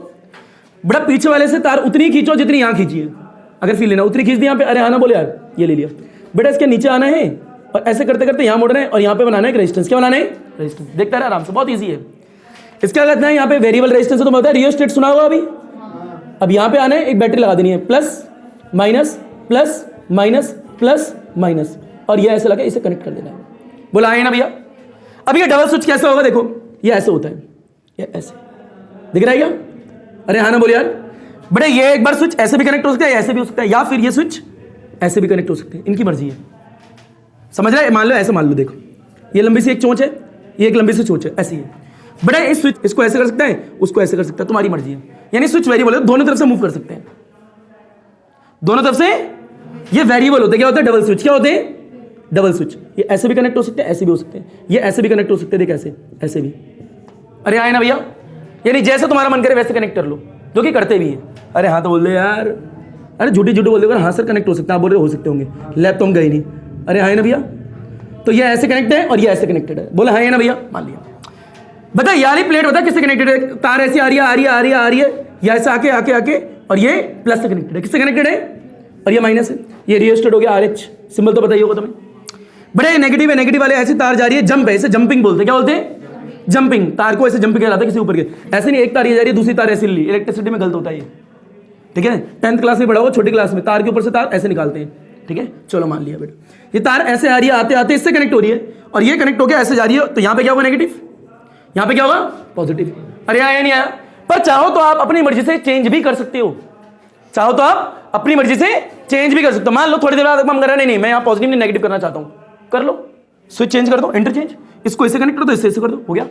बड़ा पीछे वाले से तार उतनी खींचो जितनी यहाँ खींचिए, अगर फील लेना उतनी खींच दी यहाँ पे, अरे आना बोले यार, ये ले लिया। बेटा इसके नीचे आना है और ऐसे करते करते यहाँ मोड़ना है और यहाँ पे बनाना है रेजिस्टेंस, क्या बनाना है, रेजिस्टेंस। देखता रहे आराम से, बहुत ईजी है। इसका कहते हैं यहाँ पे वेरिएबल रेजिस्टेंस, तो बताया रियोस्टेट सुना होगा अभी। अब यहाँ पे आना है, एक बैटरी लगा देनी है, plus minus plus minus plus minus, और ये ऐसे लगा, इसे कनेक्ट कर देना है। बोला है ना भैया। अब ये डबल स्विच कैसे होगा, देखो ये ऐसे होता है, ये ऐसे दिख रहा है क्या, अरे हाँ ना बोले यार। बड़े ये एक बार स्विच ऐसे भी कनेक्ट हो सकता है, ऐसे भी हो सकता है, या फिर ये स्विच ऐसे भी कनेक्ट हो सकते हैं, इनकी मर्जी है, समझ रहे। मान लो ऐसे, मान लो देखो ये लंबी सी एक चोंच है, ये एक लंबी सी चोंच है, ऐसी है। बड़ा इस स्विच इसको ऐसे कर सकता है, उसको ऐसे कर सकता है, तुम्हारी मर्जी है। यानी स्विच वेरिएबल है, दोनों तरफ से मूव कर सकते हैं, दोनों तरफ से ये वेरिएबल होते हैं। क्या होता है, डबल स्विच, क्या होते हैं, डबल स्विच। ये ऐसे भी कनेक्ट हो सकते हैं, ऐसे भी हो सकते हैं, ये ऐसे भी कनेक्ट हो सकते हैं, देख ऐसे, ऐसे भी। अरे आए ना भैया। यानी जैसे तुम्हारा मन करे वैसे कनेक्ट कर लो, जो कि करते भी है। अरे हाँ तो बोल दे यार, अरे झूठी झूठी बोल दे, हाँ सर कनेक्ट हो सकता है, आप बोल रहे हो सकते होंगे, लैब तो हम गए नहीं। अरे हाँ है ना भैया, तो ये ऐसे कनेक्ट है और ये ऐसे कनेक्टेड है, बोले हाँ है ना भैया, मान लिया। बता ये वाली प्लेट बता किससे कनेक्टेड है? तार ऐसी आ रही है आ रही है आ रही है आ रही है, या ऐसे आके आके आके, और ये प्लस से कनेक्टेड है। किससे कनेक्टेड है? और ये माइनस है। ये रियोस्टेट हो गया RH, सिंबल तो बताइए होगा तुम्हें। बड़े नेगेटिव है, नेगेटिव वाले ऐसी तार जा रही है, जंप है, इसे जंपिंग बोलते हैं। क्या बोलते हैं? जंपिंग। तार को ऐसे जंप किया जाता है किसी ऊपर के, ऐसे नहीं एक तार ये जा रही है दूसरी तार ऐसे ली, इलेक्ट्रिसिटी में गलत होता है ये, ठीक है। 10th क्लास में पढ़ा होगा, छोटी क्लास में तार के ऊपर से तार ऐसे निकालते हैं, ठीक है। चलो मान लिया बेटा, ये तार ऐसे आ रही है, आते आते इससे कनेक्ट हो रही है, और ये कनेक्ट होकर ऐसे जा रही है, तो यहाँ पे क्या होगा? नेगेटिव। यहाँ पे क्या होगा? पॉजिटिव। अरे आया नहीं आया? पर चाहो तो आप अपनी मर्जी से चेंज भी कर सकते हो, चाहो तो आप अपनी मर्जी से चेंज भी कर सकते हो। मान लो थोड़ी देर बाद हम कर रहे नहीं, मैं यहाँ पॉजिटिव नहीं नेगेटिव करना चाहता हूँ, कर लो, स्विच चेंज कर दो, इंटरचेंज, इसको इससे कनेक्ट कर दो, इससे कर दो, हो गया।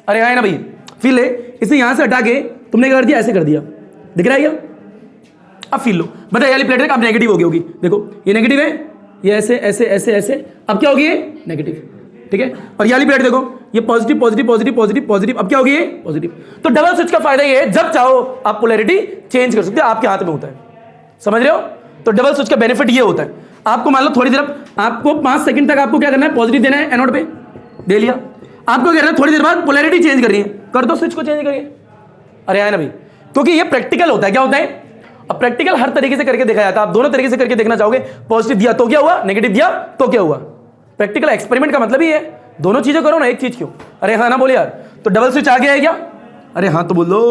अरे आया ना भाई, फिर ले इसे यहां से हटा के तुमने क्या कर दिया? ऐसे कर दिया, दिख रहा है क्या? अब फील लो, बताइए वाली प्लेट अब नेगेटिव हो गई होगी, देखो ये नेगेटिव है, ये ऐसे ऐसे ऐसे ऐसे, अब क्या होगी? ये नेगेटिव, ठीक है। और ये वाली प्लेट देखो, ये positive positive positive positive positive, अब क्या होगी? ये पॉजिटिव। तो डबल स्विच का फायदा ये है, जब चाहो आप पोलैरिटी चेंज कर सकते हो, आपके हाथ में होता है, समझ रहे हो? तो डबल स्विच का बेनिफिट ये होता है, आपको मान लो थोड़ी देर आपको 5 सेकंड तक आपको क्या करना है? पॉजिटिव देना है एनोड पे, दे लिया। आपको क्या करना है? थोड़ी देर बाद पोलैरिटी चेंज करनी है, कर दो, स्विच को चेंज करिए। अरे आया ना भाई, क्योंकि ये प्रैक्टिकल होता है। क्या होता है? अब प्रैक्टिकल हर तरीके से करके दिखाया था, आप दोनों तरीके से करके देखना चाहोगे, पॉजिटिव दिया तो क्या हुआ, नेगेटिव दिया तो क्या हुआ। प्रैक्टिकल एक्सपेरिमेंट का मतलब ही है, दोनों चीजें करो ना, एक चीज क्यों। अरे हाँ ना बोले यार, तो डबल स्विच आ गया है क्या? अरे हाँ तो बोलो।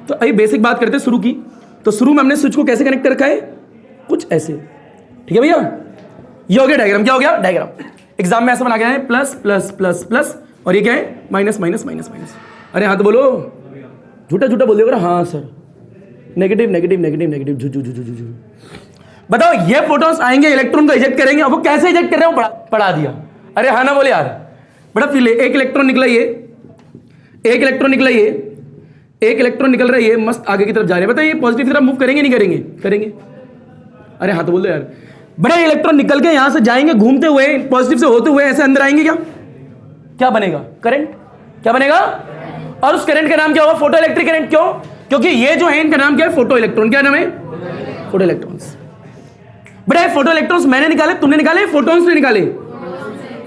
तो अभी बेसिक बात करते शुरू की, तो शुरू में हमने स्विच को कैसे कनेक्ट कर रखा है? कुछ ऐसे, ठीक है भैया। ये हो गया डायग्राम, क्या हो गया? डायग्राम। एग्जाम में ऐसा बना गया है, प्लस प्लस प्लस प्लस, और ये क्या है? Minus minus minus minus. अरे हाँ तो बोलो, झूठा झूठा बोल देगा। हाँ sir, negative negative negative negative, झू झू झू झू। बताओ ये फोटोन्स आएंगे, इलेक्ट्रॉन को इजेक्ट करेंगे, अब वो कैसे इजेक्ट कर रहे हो? पढ़ा दिया। अरे हाँ ना बोले यार, बड़ा फील है। एक इलेक्ट्रॉन निकला, ये एक इलेक्ट्रॉन निकला, ये एक इलेक्ट्रॉन निकल रहा है, ये मस्त आगे की तरफ जा रहे हैं। बताइए पॉजिटिव की तरफ मूव करेंगे नहीं करेंगे? करेंगे। अरे हाँ तो बोल दो यार, बड़े इलेक्ट्रॉन निकल के यहां से जाएंगे घूमते हुए, पॉजिटिव से होते हुए ऐसे अंदर आएंगे, क्या क्या बनेगा? करंट। क्या बनेगा? और उस करंट का नाम क्या होगा? Photo electric current. क्यों? क्योंकि ये जो है इनका नाम क्या है? Photo electron. क्या नाम है? Photo electrons. बड़े फोटो इलेक्ट्रॉन्स मैंने निकाले, तुमने निकाले, फोटोन्स ने निकाले।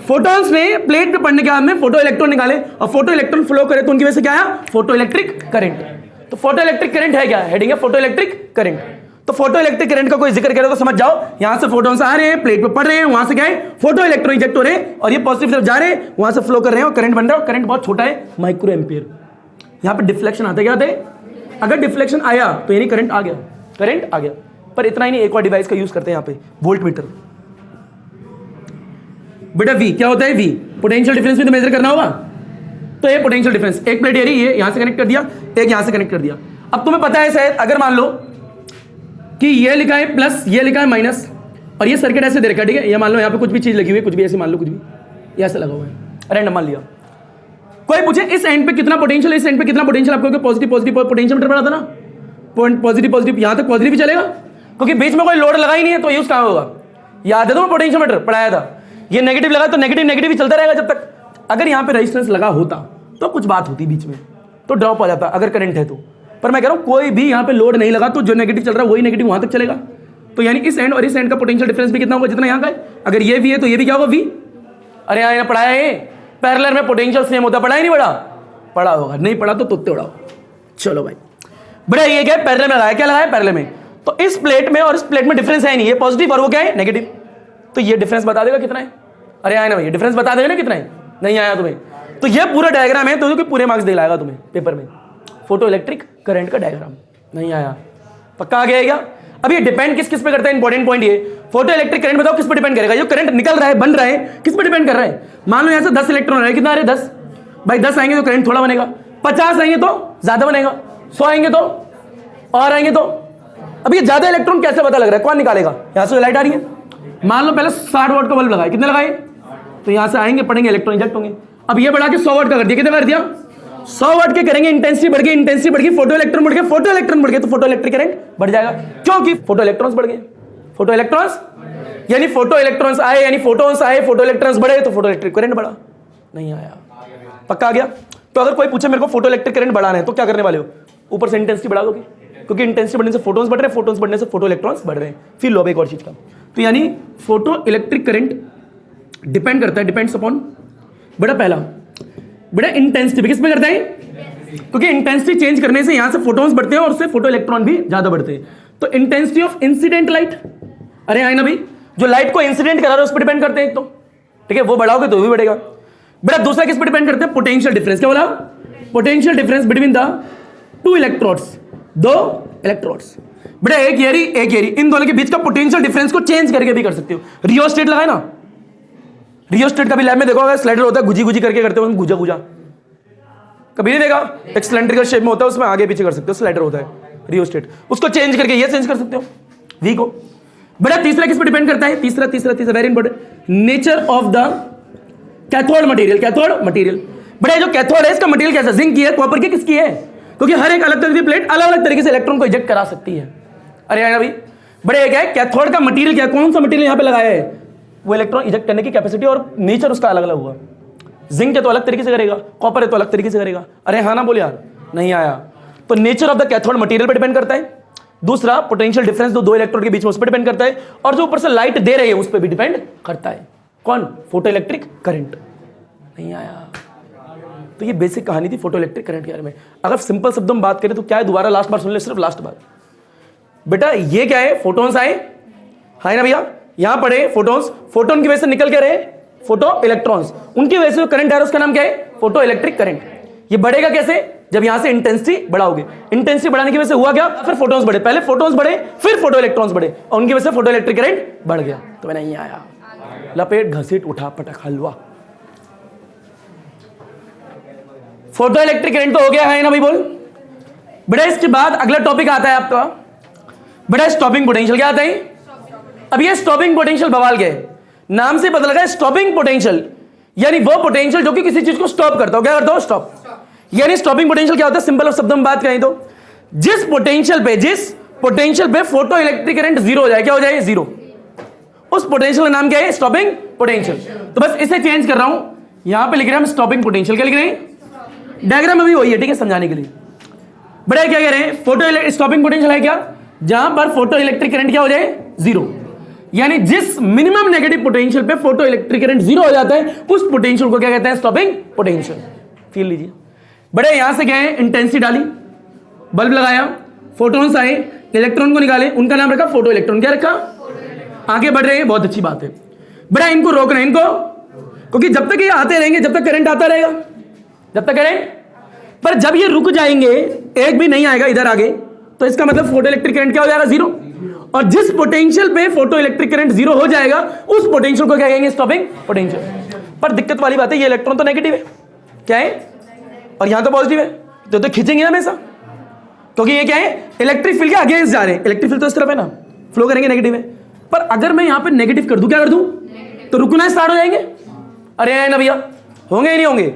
फोटोन्स ने प्लेट पे पड़ने के बाद में फोटो इलेक्ट्रॉन निकाले, और फोटो इलेक्ट्रॉन फ्लो करे तो उनकी वजह से क्या आया? Photo electric current. तो फोटो इलेक्ट्रिक करंट है क्या? हेडिंग है फोटो इलेक्ट्रिक करंट। तो फोटो इलेक्ट्रिक करंट का कोई जिक्र करे तो समझ जाओ, यहां से फोटोन्स आ रहे हैं, प्लेट पे पड़ रहे हैं, वहां से क्या है? फोटो इलेक्ट्रॉन इजेक्ट हो रहे हैं, और ये पॉजिटिव तरफ जा रहे हैं, वहां से फ्लो कर रहे हैं और करंट बन रहा है। करंट बहुत छोटा है, माइक्रो एम्पियर। यहां पे डिफ्लेक्शन आता है, क्या आता है? अगर डिफ्लेक्शन आया तो यानी करंट आ गया, करंट आ गया। पर इतना ही नहीं, एक और डिवाइस का यूज करते हैं यहां पे, वोल्ट मीटर। बेटा V क्या होता है? V पोटेंशियल डिफरेंस भी तो मेजर करना होगा। तो ये पोटेंशियल डिफरेंस, एक प्लेट ये यहां से कनेक्ट कर दिया, एक यहां से कनेक्ट कर दिया। अब तुम्हें पता है शायद, अगर मान लो कि ये लिखा है प्लस, ये लिखा है माइनस, और ये सर्किट ऐसे दे रखा है, ठीक है। ये मान लो यहाँ पे कुछ भी चीज लगी हुई है, कुछ भी ऐसे मान लो, कुछ भी ये ऐसे लगा हुआ है, रैंडम मान लिया। कोई पूछे इस एंड पे कितना पोटेंशियल, इस एंड पे कितना पोटेंशियल, आपको पॉजिटिव पॉजिटिव पोटेंशियल मीटर पड़ा था ना, पॉजिटिव पॉजिटिव, यहां तक पॉजिटिव भी चलेगा क्योंकि बीच में कोई लोड लगा ही नहीं है, तो यूज कहां होगा? याद है तुम्हें पोटेंशियल मीटर पढ़ाया था? ये नेगेटिव लगा तो नेगेटिव नेगेटिव ही चलता रहेगा जब तक। अगर यहाँ पे रेजिस्टेंस लगा होता तो कुछ बात होती बीच में, तो ड्रॉप आ जाता अगर करंट है तो। पर मैं कह रहा हूँ कोई भी यहाँ पे लोड नहीं लगा, तो जो नेगेटिव चल रहा है वही नेगेटिव वहां तक चलेगा। तो यानी इस एंड और इस एंड का पोटेंशियल डिफरेंस भी कितना होगा? जितना यहाँ का है। अगर ये भी है तो ये भी क्या होगा? V। अरे यहाँ पढ़ाया है, पैरेलल में पोटेंशियल सेम होता, पढ़ा ही नहीं? पढ़ा होगा, नहीं पढ़ा तो तुत्ते उड़ाओ। चलो भाई, बड़ा ये क्या है? पैरेलल में लगाया, क्या लगाया? पैरेलल में। तो इस प्लेट में और इस प्लेट में डिफरेंस है नहीं, ये पॉजिटिव और वो क्या है? नेगेटिव। तो ये डिफरेंस बता देगा कितना है? अरे आया ना भैया, डिफरेंस बता देगा ना कितना है? नहीं आया तुम्हें? तो ये पूरा डायग्राम है, तो पूरे मार्क्स दिलाएगा तुम्हें पेपर में। फोटो इलेक्ट्रिक करंट का डायग्राम नहीं आया, पक्का आ गया क्या? अब ये डिपेंड किस किस पे करता है? इंपॉर्टेंट पॉइंट ये, फोटो इलेक्ट्रिक करंट बताओ किस पे डिपेंड करेगा? जो करंट निकल रहा है, बन रहा है, किस पे डिपेंड कर रहा है? मान लो यहाँ से 10 इलेक्ट्रॉन है, कितना आ रहे? 10। भाई 10 आएंगे तो करंट थोड़ा बनेगा, 50 आएंगे तो ज्यादा बनेगा, 100 आएंगे तो और आएंगे तो। अब ये ज्यादा इलेक्ट्रॉन कैसे पता लग रहा है? कौन निकालेगा? यहाँ से लाइट आ रही है, मान लो पहले 60 वाट का बल्ब लगाए, कितने लगाए? तो यहाँ से आएंगे, पड़ेंगे, इलेक्ट्रॉन इंजेक्ट होंगे। अब ये बढ़ा के 100 वाट का कर दिया, कितना कर दिया? 100 वाट के करेंगे, इंटेंसिटी बढ़ गई, इंटेंसिटी बढ़ गई, फोटो इलेक्ट्रॉन बढ़ गए, फोटो इलेक्ट्रॉन बढ़ गए, तो फोटो इलेक्ट्रिक करंट बढ़ जाएगा, क्योंकि फोटो इलेक्ट्रॉन्स बढ़ गए। फोटो इलेक्ट्रॉन्स यानी फोटो इलेक्ट्रॉन्स आए, यानी फोटोन्स आए, फोटो इलेक्ट्रॉन्स बढ़े, तो फोटो इलेक्ट्रिक करंट बढ़ा। नहीं आया, पक्का आ गया? तो अगर कोई पूछे मेरे को फोटो इलेक्ट्रिक करंट बढ़ाना है तो क्या करने वाले हो, ऊपर से इंटेंसिटी बढ़ा दोगे, क्योंकि इंटेंसिटी बढ़ने से फोटोन्स बढ़ रहे हैं, फोटोन्स बढ़ने से फोटो इलेक्ट्रॉन्स बढ़ रहे हैं। फिर लो एक और चीज का, तो यानी फोटो इलेक्ट्रिक करंट डिपेंड करता है, डिपेंड्स अपॉन बेटा पहला बेटा इंटेंसिटी किस पे करता है, क्योंकि इंटेंसिटी चेंज करने से यहां से फोटोन्स बढ़ते हैं और उससे फोटो इलेक्ट्रॉन भी ज्यादा बढ़ते हैं। तो इंटेंसिटी ऑफ इंसिडेंट लाइट, अरे है ना भाई, जो लाइट को इंसिडेंट करा रहा है उस पर डिपेंड करते हैं एक तो, ठीक है, वो बढ़ाओगे तो भी बढ़ेगा। बेटा दूसरा किस पर डिपेंड करते हैं, पोटेंशियल डिफरेंस, क्या बोला, potential difference between the two electrodes, दो इलेक्ट्रोड्स। बेटा एक एरी, इन दोनों के बीच का पोटेंशियल डिफरेंस को चेंज करके भी कर सकते हो। रियोस्टेट लगाए ना, रियोस्टेट का भी लैब में देखो, स्लाइडर होता है, गुजी करके करते हो, गुजा कभी नहीं देखा, एक सिलेंड्रिकल शेप में होता है, उसमें आगे पीछे कर सकते हो, स्लाइडर होता है रियोस्टेट, उसको चेंज करके ये चेंज कर सकते हो वी को। बेटा तीसरा किस पर डिपेंड करता है, तीसरा very important, nature of the cathode material. बेटा जो कैथोड है इसका मटेरियल कैसा, जिंक की है, कॉपर की, किसकी है, क्योंकि हर एक अलग तरह की प्लेट अलग अलग तरीके से इलेक्ट्रॉन को इजेक्ट करा सकती है। अरे यार भाई, बड़े क्या है कैथोड का मटेरियल, क्या कौन सा मटेरियल यहां पे लगाया है, वो इलेक्ट्रॉन इजेक्ट करने की कैपेसिटी और नेचर उसका अलग अलग हुआ। जिंक है तो अलग तरीके से करेगा, कॉपर है तो अलग तरीके से करेगा। अरे हाँ ना बोल यार, नहीं आया। तो nature of the cathode material पर डिपेंड करता है, दूसरा पोटेंशियल डिफरेंस दो इलेक्ट्रोड के बीच में उस पर डिपेंड करता है, और जो ऊपर से लाइट दे रहे हैं उस पर भी डिपेंड करता है, कौन, फोटो इलेक्ट्रिक करंट। नहीं आया। तो ये बेसिक कहानी थी फोटो इलेक्ट्रिक करंट के बारे में। अगर सिंपल शब्दों में बात करें तो क्या है, दोबारा लास्ट बार सुन ले, सिर्फ लास्ट बार। बेटा ये क्या है, फोटोन्स आए, है ना भैया, यहां पड़े फोटोन्स, फोटोन की वजह से निकल के रहे फोटो इलेक्ट्रॉन्स, उनकी वजह से करंट आ रहा है, उसका नाम क्या है, फोटो इलेक्ट्रिक करंट। ये बढ़ेगा कैसे, जब यहां से इंटेंसिटी बढ़ाओगे, इंटेंसिटी बढ़ाने की वजह से हुआ क्या, फिर फोटोन्स बढ़े, पहले फोटोन्स बढ़े फिर फोटो इलेक्ट्रॉन्स बढ़े, और उनकी वजह से फोटो इलेक्ट्रिक करंट बढ़ गया। तो मैंने नहीं आया, लपेट घसीट उठा पटक हलवा। फोटो इलेक्ट्रिक करंट तो हो गया है ना भाई, बोल। बेटा इसके बाद अगला टॉपिक आता है आपका, बेटा स्टॉपिंग पोटेंशियल। क्या आता है, अब ये स्टॉपिंग पोटेंशियल बवाल क्या है, नाम से पता लगा स्टॉपिंग पोटेंशियल, यानी वो पोटेंशियल जो कि किसी चीज को स्टॉप करता हो, क्या करता हो, स्टॉप। यानी स्टॉपिंग पोटेंशियल क्या होता है, सिंपल शब्दों में बात करें तो जिस पोटेंशियल पे फोटो इलेक्ट्रिक करंट जीरो हो जाए, क्या हो जाए, जीरो, उस पोटेंशियल का नाम क्या है, स्टॉपिंग पोटेंशियल। तो बस इसे चेंज कर रहा हूं, यहां पे लिख रहे हैं हम स्टॉपिंग पोटेंशियल। क्या लिख रहे हैं, डायग्राम में भी वही है, ठीक है, समझाने के लिए। बड़ा क्या कह रहे हैं, फोटो स्टॉपिंग पोटेंशियल है क्या, जहां पर फोटो इलेक्ट्रिक करंट क्या हो जाए, जीरो, यानी जिस मिनिमम नेगेटिव पोटेंशियल पे फोटो इलेक्ट्रिक करंट जीरो हो जाता है उस पोटेंशियल को क्या कहते हैं, स्टॉपिंग पोटेंशियल। फील लीजिए। बड़े यहां से क्या है, इंटेंसिटी डाली, बल्ब लगाया, फोटोन्स आए, इलेक्ट्रॉन को निकाले, उनका नाम रखा फोटो इलेक्ट्रॉन। क्या रखा, आगे बढ़ रहे हैं, बहुत अच्छी बात है। बड़ा इनको रोकना है, इनको, क्योंकि जब तक ये आते रहेंगे, जब तक करंट आता रहेगा, जब तक करंट, पर जब ये रुक जाएंगे, एक भी नहीं आएगा इधर आगे, तो इसका मतलब फोटो इलेक्ट्रिक करंट क्या हो जाएगा, जीरो। और जिस पोटेंशियल पे फोटो इलेक्ट्रिक करंट जीरो हो जाएगा उस पोटेंशियल को क्या कहेंगे, स्टॉपिंग पोटेंशियल। पर दिक्कत वाली बात है, ये इलेक्ट्रॉन तो नेगेटिव है, क्या है, और यहां तो पॉजिटिव है, तो खींचेंगे ना हमेशा, क्योंकि ये क्या है, इलेक्ट्रिक फील्ड के अगेंस्ट जा रहे हैं, इलेक्ट्रिक फील्ड तो इस तरफ है ना, फ्लो करेंगे, नेगेटिव है। पर अगर मैं यहां पे नेगेटिव कर दूं, क्या कर दूं, तो रुकना स्टार्ट हो जाएंगे। अरे ना भैया, होंगे ही नहीं होंगे।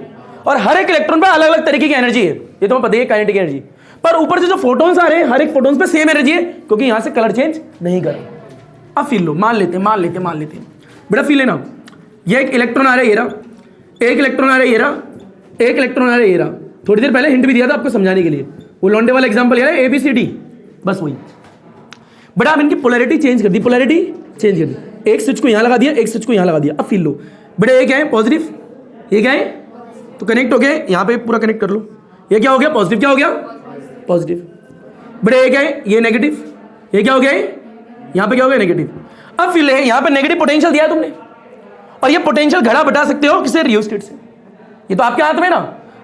और हर एक इलेक्ट्रॉन पर अलग अलग तरीके की एनर्जी है, ये तो पता है, काइनेटिक एनर्जी। पर ऊपर से जो फोटोन्स आ रहे हैं, हर एक फोटोन्स पे सेम एनर्जी है, क्योंकि यहां से कलर चेंज नहीं कर रहा। अब फील लो, मान लेते हैं बेटा, फील लेना, ये एक इलेक्ट्रॉन आ रहा है, ये रहा, एक इलेक्ट्रॉन आ रहा है, ये रहा, एक इलेक्ट्रॉन आ रहा है, ये रहा। थोड़ी देर पहले हिंट भी दिया था आपको समझाने के लिए, वो लॉन्डे वाला एग्जांपल है, ABCD, बस वही। बेटा अब इनकी पोलैरिटी चेंज कर दी, एक स्विच को यहां लगा दिया, एक स्विच को यहां लगा दिया। अब फील लो, बेटा ये क्या है, पॉजिटिव, ये क्या है, तो कनेक्ट हो गए, यहां पे पूरा कनेक्ट कर लो, ये क्या हो गया, पॉजिटिव, क्या हो गया, पॉजिटिव। बेटा ये क्या है, ये नेगेटिव, ये क्या हो गया, यहां पे क्या हो गया, नेगेटिव। अब फील है, यहां पे नेगेटिव पोटेंशियल दिया तुमने, और ये पोटेंशियल घड़ा बढ़ा सकते हो किससे, रियोस्टेट से। ये तो आपके हाथ में ना,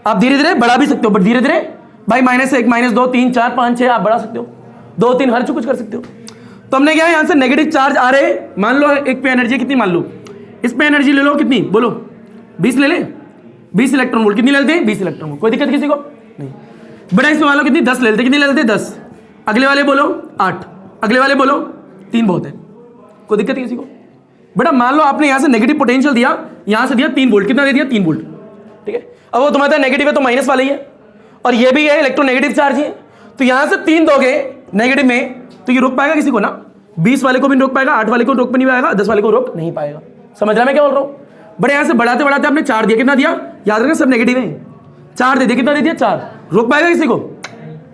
आप धीरे धीरे बढ़ा भी सकते हो, बट धीरे धीरे भाई -1 -2 3 4 5 6 आप बढ़ा सकते हो, 2 3 हर कुछ कर सकते हो। तो हमने क्या है, यहां से नेगेटिव चार्ज आ रहे, मान लो एक पे एनर्जी कितनी, मान लो इस पे एनर्जी ले लो, कितनी बोलो, 20 ले ले, 20 इलेक्ट्रॉन वोल्ट। कितनी लेते हैं, 20 इलेक्ट्रॉन वोल्ट, कोई दिक्कत किसी को नहीं। बड़ा इसमें मान लो कितनी, 10 ले लेते, कितनी ले लेते, 10। अगले वाले बोलो 8, अगले वाले बोलो 3 बहुत है, कोई दिक्कत किसी को। बेटा मान लो आपने यहां से नेगेटिव पोटेंशियल दिया, यहां से दिया 3 वोल्ट, कितना दे दिया, 3 वोल्ट, ठीक है। अब वो तुम्हारा नेगेटिव है तो माइनस वाला ही है, और ये भी है इलेक्ट्रोनेगेटिव चार्ज है, तो यहां से 3 दोगे नेगेटिव में, तो ये रोक पाएगा किसी को ना, 20 वाले को भी रोक पाएगा, 8 वाले को रोक नहीं पाएगा, 10 वाले को रोक नहीं पाएगा। समझ रहा मैं क्या बोल रहा हूं। बड़े यहां से बढ़ाते बढ़ाते आपने 4 दिया, कितना दिया, याद रखना सब नेगेटिव है, 4 दे दिया, कितना दे दिया 4, रोक पाएगा किसी को?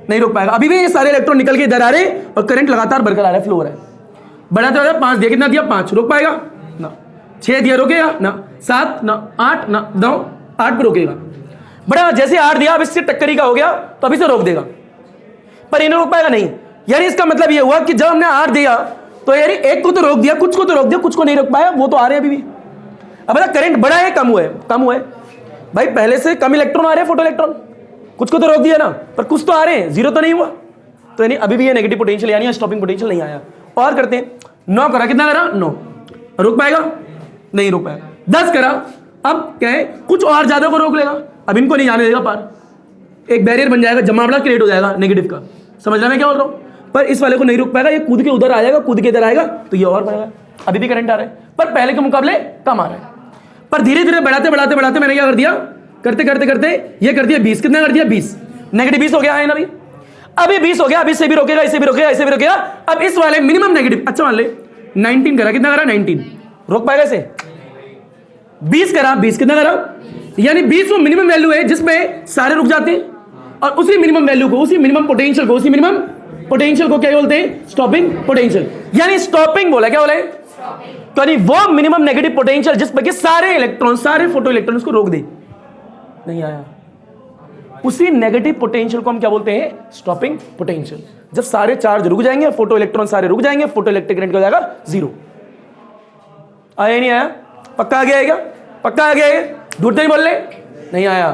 नहीं रोक पाएगा। अभी भी ये सारे इलेक्ट्रॉन निकल के इधर आ रहे हैं और करंट लगातार बरकरार आ रहा है, फ्लो हो रहा है। बढ़ाते हो 5 दिया, कितना दिया 5, रोक पाएगा ना। 6 दिया, रोकेगा ना। 7 ना, 8 ना, 9, 8 पे रोकेगा। बड़ा जैसे 8 दिया, अब इससे टक्करी का हो गया तो अभी से रोक देगा, पर इन्हें रोक पाएगा नहीं। यानी इसका मतलब ये हुआ कि जब हमने 8 दिया तो यानी एक को तो रोक दिया, कुछ को तो रोक दिया, कुछ को नहीं रोक पाया, वो तो आ रहे हैं अभी भी। अब करंट बढ़ा है कम हुआ है? कम हुआ है भाई, पहले से कम इलेक्ट्रॉन आ रहे हैं, फोटो इलेक्ट्रॉन, कुछ को तो रोक दिया ना, पर कुछ तो आ रहे हैं, जीरो तो नहीं हुआ। तो यानी अभी भी ये नेगेटिव पोटेंशियल यानी स्टॉपिंग पोटेंशियल नहीं आया। और करते हैं, 9 करा, कितना करा 9, रोक पाएगा? नहीं रोक पाएगा। 10 करा, अब क्या है, कुछ और ज्यादा को रोक लेगा, अब इनको नहीं जाने देगा पार, एक बैरियर बन जाएगा, जमावड़ा क्रिएट हो जाएगा नेगेटिव का। समझ रहे मैं क्या बोल रहा हूं? पर इस वाले को नहीं रोक पाएगा, ये कूद के उधर आ जाएगा, कूद के इधर आएगा तो ये और बढ़ेगा। अभी भी करंट आ रहा है पर पहले के मुकाबले कम आ रहा है, पर धीरे धीरे बढ़ाते बढ़ाते बढ़ाते मैंने क्या कर दिया, करते करते करते ये कर दिया 20, कितना कर दिया 20, नेगेटिव 20 हो गया है ना अभी 20 हो गया। अभी इसे भी रोकेगा, इसे भी रोकेगा, इसे भी रोकेगा। अब इस वाले मिनिमम नेगेटिव, अच्छा मान ले 19 करा, कितना करा 19, रोक पाएगा इसे? 20 करा, 20 कितना करा, यानी 20 वो मिनिमम वैल्यू है जिसमें सारे रुक जाते हैं, और उसी मिनिमम वैल्यू को, उसी मिनिमम पोटेंशियल को, उसी मिनिमम पोटेंशियल को क्या बोलते हैं, स्टॉपिंग पोटेंशियल। यानी स्टॉपिंग बोला, क्या बोला है, तो यानी वो मिनिमम नेगेटिव पोटेंशियल जिस पर कि सारे इलेक्ट्रॉन, सारे फोटो इलेक्ट्रॉन्स को रोक दे। नहीं आया, उसी नेगेटिव पोटेंशियल को हम क्या बोलते हैं, स्टॉपिंग पोटेंशियल। जब सारे चार्ज रुक जाएंगे, फोटो इलेक्ट्रॉन सारे रुक जाएंगे, फोटो इलेक्ट्रिक करंट हो जाएगा 0। आया नहीं आया? पक्का आ गया है क्या? पक्का आ गया है? झूठ नहीं बोल ले, नहीं आया।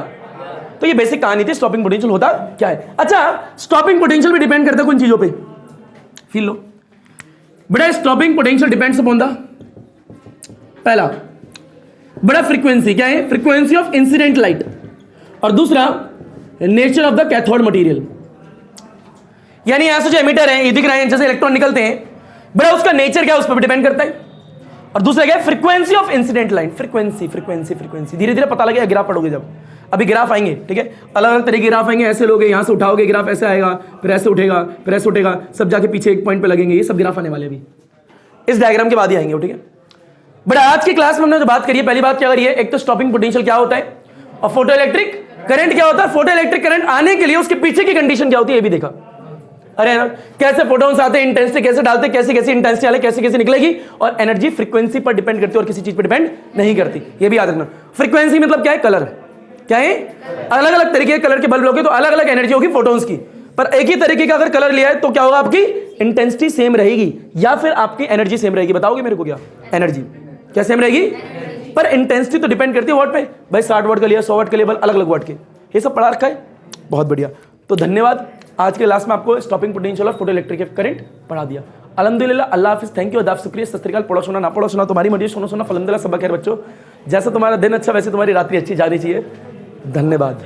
तो ये बेसिक कहानी थी, स्टॉपिंग पोटेंशियल होता क्या है। अच्छा, स्टॉपिंग पोटेंशियल भी डिपेंड करता है कुछ चीजों पे, फील लो बेटा। Stopping potential depends upon the, पहला बड़ा फ्रीक्वेंसी, क्या है, फ्रीक्वेंसी ऑफ इंसिडेंट लाइट, और दूसरा nature of the cathode material. यानी ऐसा जो एमिटर है, ये दिख रहे हैं जैसे इलेक्ट्रॉन निकलते हैं, बड़ा उसका नेचर क्या है उस पर डिपेंड करता है। और दूसरा क्या है, frequency of incident light, frequency frequency frequency. धीरे धीरे पता लगेगा, ग्राफ पढ़ोगे जब, अभी ग्राफ आएंगे, ठीक है, अलग अलग तरह के ग्राफ आएंगे, ऐसे लोगे यहां से उठाओगे ग्राफ ऐसे आएगा, फिर ऐसे उठेगा, फिर ऐसे उठेगा, सब जाके पीछे एक पॉइंट पे लगेंगे, ये सब ग्राफ आने वाले अभी इस डायग्राम के बाद ही आएंगे, ठीक है। बट आज की क्लास में हमने जो बात करी है, पहली बात क्या करी है, एक तो स्टॉपिंग पोटेंशियल क्या होता है, और फोटो इलेक्ट्रिक करंट क्या होता है। फोटो इलेक्ट्रिक करंट आने के लिए उसके पीछे की कंडीशन क्या होती है ये भी देखा। अरे ना, कैसे फोटोन्स आते हैं, इंटेंसिटी कैसे डालते, कैसे कैसे इंटेंसिटी आले, कैसे कैसे निकलेगी, और एनर्जी फ्रीक्वेंसी पर डिपेंड करती है और किसी चीज पर डिपेंड नहीं करती, ये भी याद रखना। फ्रीक्वेंसी मतलब क्या है, कलर, क्या है, अलग अलग तरीके के कलर के बल्ब लोगे तो अलग अलग एनर्जी होगी फोटोन्स की, पर एक ही तरीके का अगर कलर लिया है तो क्या होगा, आपकी इंटेंसिटी सेम रहेगी या फिर आपकी एनर्जी सेम रहेगी। बताओगे मेरे को क्या, एनर्जी क्या सेम रहेगी, पर इंटेंसिटी तो डिपेंड करती है वाट पे। भाई 60 वाट का लिया, 100 वाट का लिया, अलग अलग वाट के, ये सब पढ़ा रखा है, बहुत बढ़िया। तो धन्यवाद, आज के क्लास में आपको स्टॉपिंग पोटेंशियल और फोटो इलेक्ट्रिक करंट पढ़ा दिया। अल्हम्दुलिल्लाह, अल्लाह हाफिज़, थैंक यू, अदाब, शुक्रिया, सत श्री अकाल। पढ़ो सुना, ना पढ़ो सुना, तुम्हारी मर्जी, सुनो सुना, अल्हम्दुलिल्लाह, सब खैर बच्चों। जैसा तुम्हारा दिन अच्छा वैसे तुम्हारी रात्रि अच्छी जानी चाहिए। धन्यवाद।